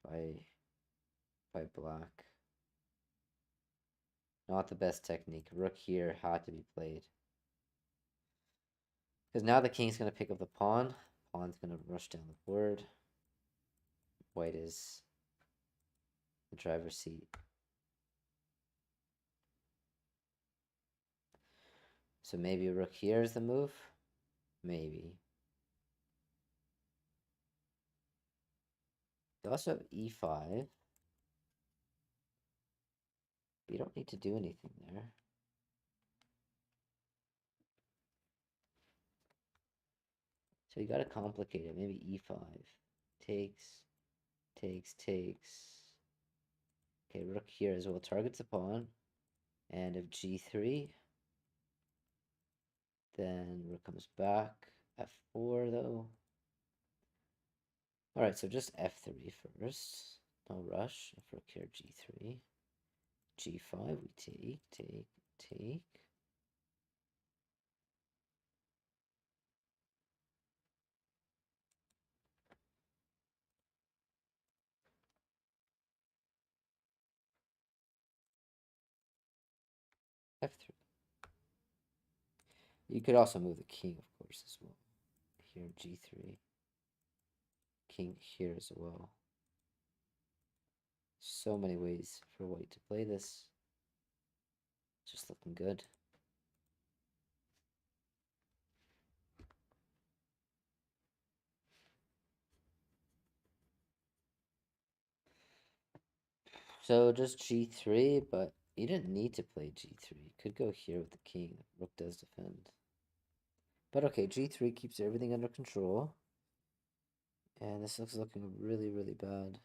by black. Not the best technique. Rook here had to be played. Because now the king's going to pick up the pawn. Pawn's going to rush down the board. White is the driver's seat. So maybe rook here is the move? Maybe. You also have e5. But you don't need to do anything there. So you got to complicate it. Maybe e5. Takes, takes, takes. Okay, rook here as well targets the pawn. And if g3, then rook comes back. f4 though. Alright, so just f3 first. No rush. If rook here, g3. g5, we take, take. f3. You could also move the king, of course, as well. Here, g3. King here as well. So many ways for white to play this. Just looking good. So just g3, but you didn't need to play g3. You could go here with the king. Rook does defend. But okay, g3 keeps everything under control. And this looks looking really, really bad.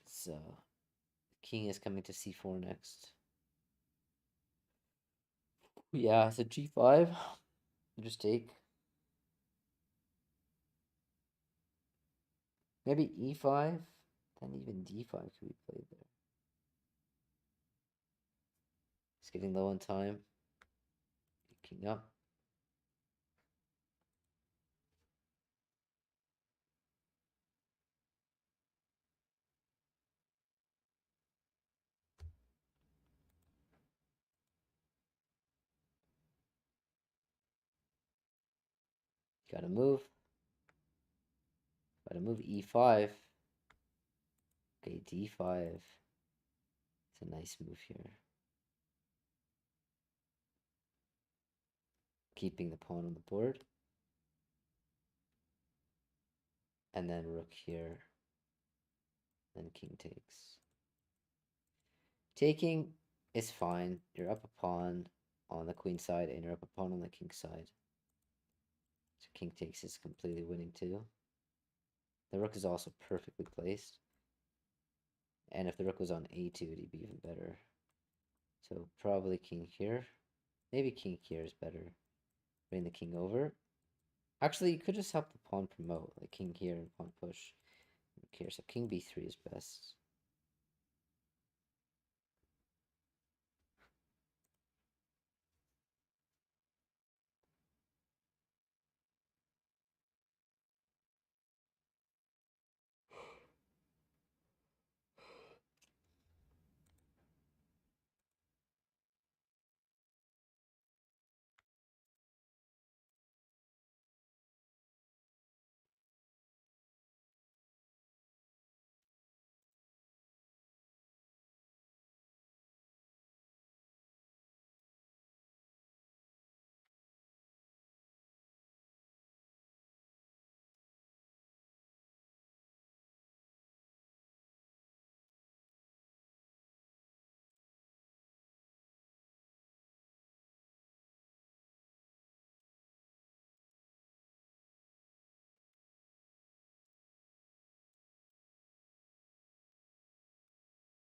So, king is coming to c4 next. Yeah, so g5. Just take. Maybe e5. Then even d5 could be played there. It's getting low on time. King up. Gotta move. Gotta move e5. Okay, d5. It's a nice move here. Keeping the pawn on the board. And then rook here. Then king takes. Taking is fine. You're up a pawn on the queen side and you're up a pawn on the king side. So king takes is completely winning too. The rook is also perfectly placed. And if the rook was on a2, it'd be even better. So probably king here. Maybe king here is better. Bring the king over. Actually, you could just help the pawn promote, like king here and pawn push. Here, so king b3 is best.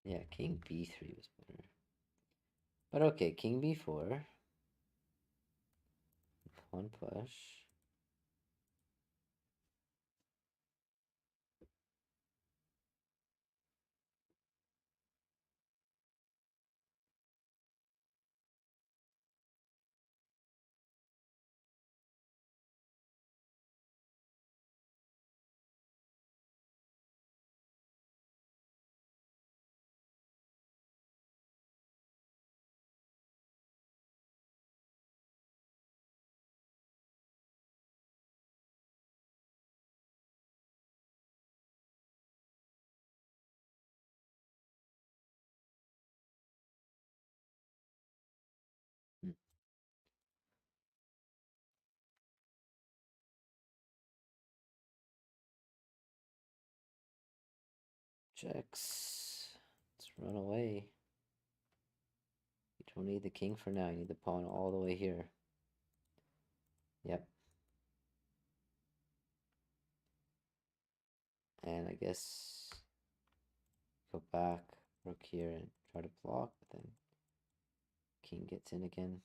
Yeah, king b3 was better. But okay, king b4. Pawn push. Hmm. Checks. Let's run away. You don't need the king for now. You need the pawn all the way here. Yep. And I guess go back, rook here, and try to block, but then king gets in again.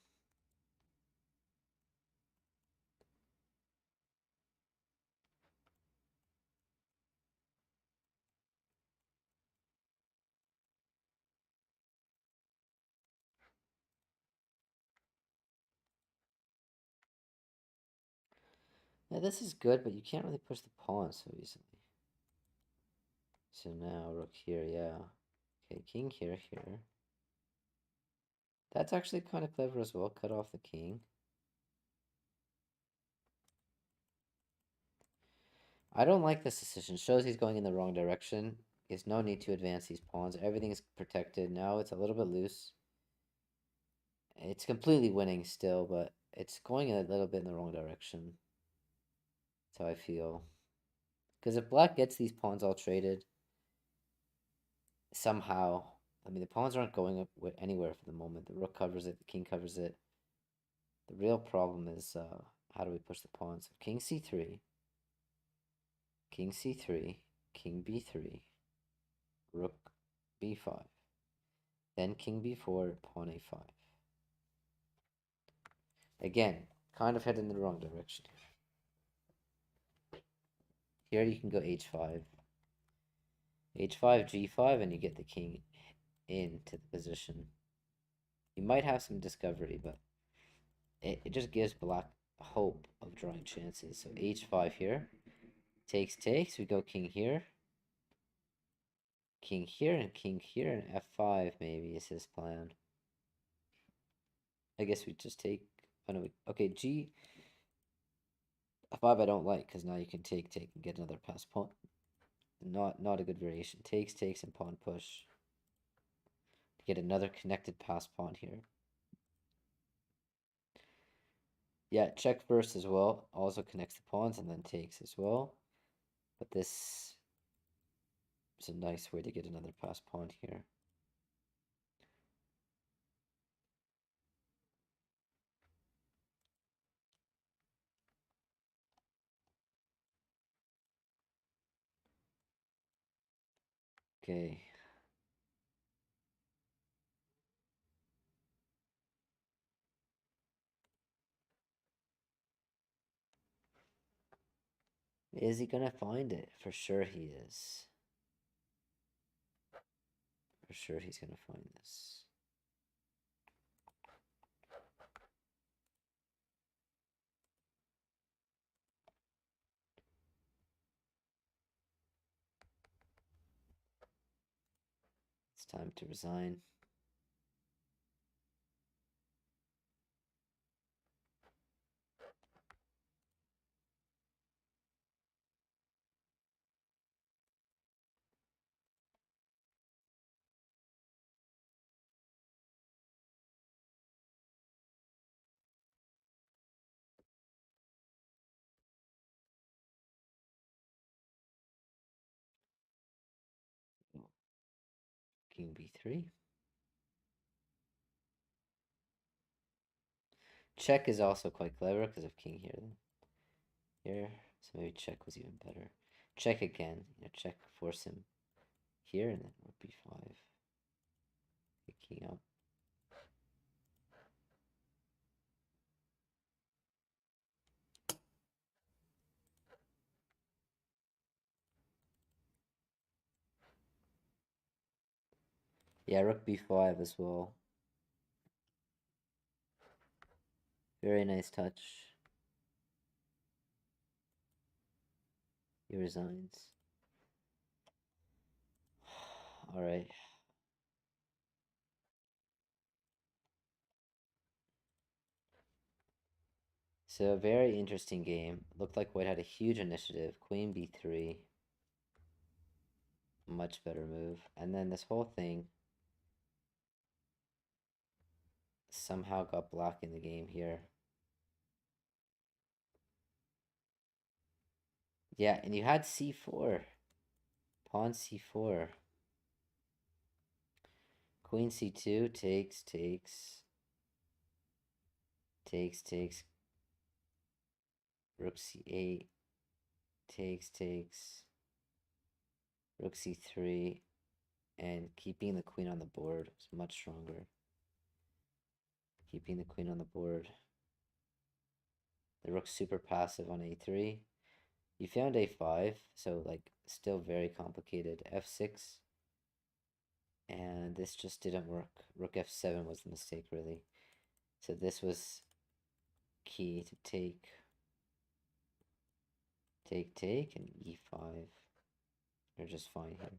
Yeah, this is good, but you can't really push the pawn so easily. So now rook here, yeah. Okay, king here, here. That's actually kind of clever as well. Cut off the king. I don't like this decision. Shows he's going in the wrong direction. There's no need to advance these pawns. Everything is protected. Now it's a little bit loose. It's completely winning still, but it's going a little bit in the wrong direction. That's how I feel. Because if black gets these pawns all traded, somehow, I mean, the pawns aren't going up anywhere for the moment. The rook covers it, the king covers it. The real problem is how do we push the pawns? King c3, king c3, king b3, rook b5, then king b4, pawn a5. Again, kind of heading in the wrong direction. Here you can go h5, h5, g5, and you get the king into the position. You might have some discovery, but it just gives black hope of drawing chances. So h5 here, takes, we go king here, and king here, and f5 maybe is his plan. I guess we just take, oh no, okay, g5 I don't like, because now you can take, and get another pass pawn. Not a good variation. Takes, and pawn push. To get another connected pass pawn here. Yeah, check first as well. Also connects the pawns and then takes as well. But this is a nice way to get another pass pawn here. Okay. Is he gonna find it? For sure he is. For sure he's gonna find this. It's time to resign. King b3. Check is also quite clever because of king here. Here, so maybe check was even better. Check again. Check, force him here, and then rook b5. King up. Yeah, rook b5 as well. Very nice touch. He resigns. All right. So a very interesting game. Looked like White had a huge initiative. Queen b3. Much better move. And then this whole thing somehow got black in the game here. Yeah, and you had c4. Pawn c4. Queen c2 takes, takes. Takes, takes. Rook c8. Takes, takes. Rook c3. And keeping the queen on the board is much stronger. Keeping the queen on the board. The rook's super passive on a3. You found a5, so like still very complicated. f6. And this just didn't work. Rook f7 was the mistake, really. So this was key to take. Take, and e5. You're just fine here.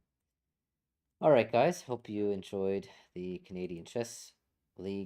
Alright, guys. Hope you enjoyed the Canadian Chess League.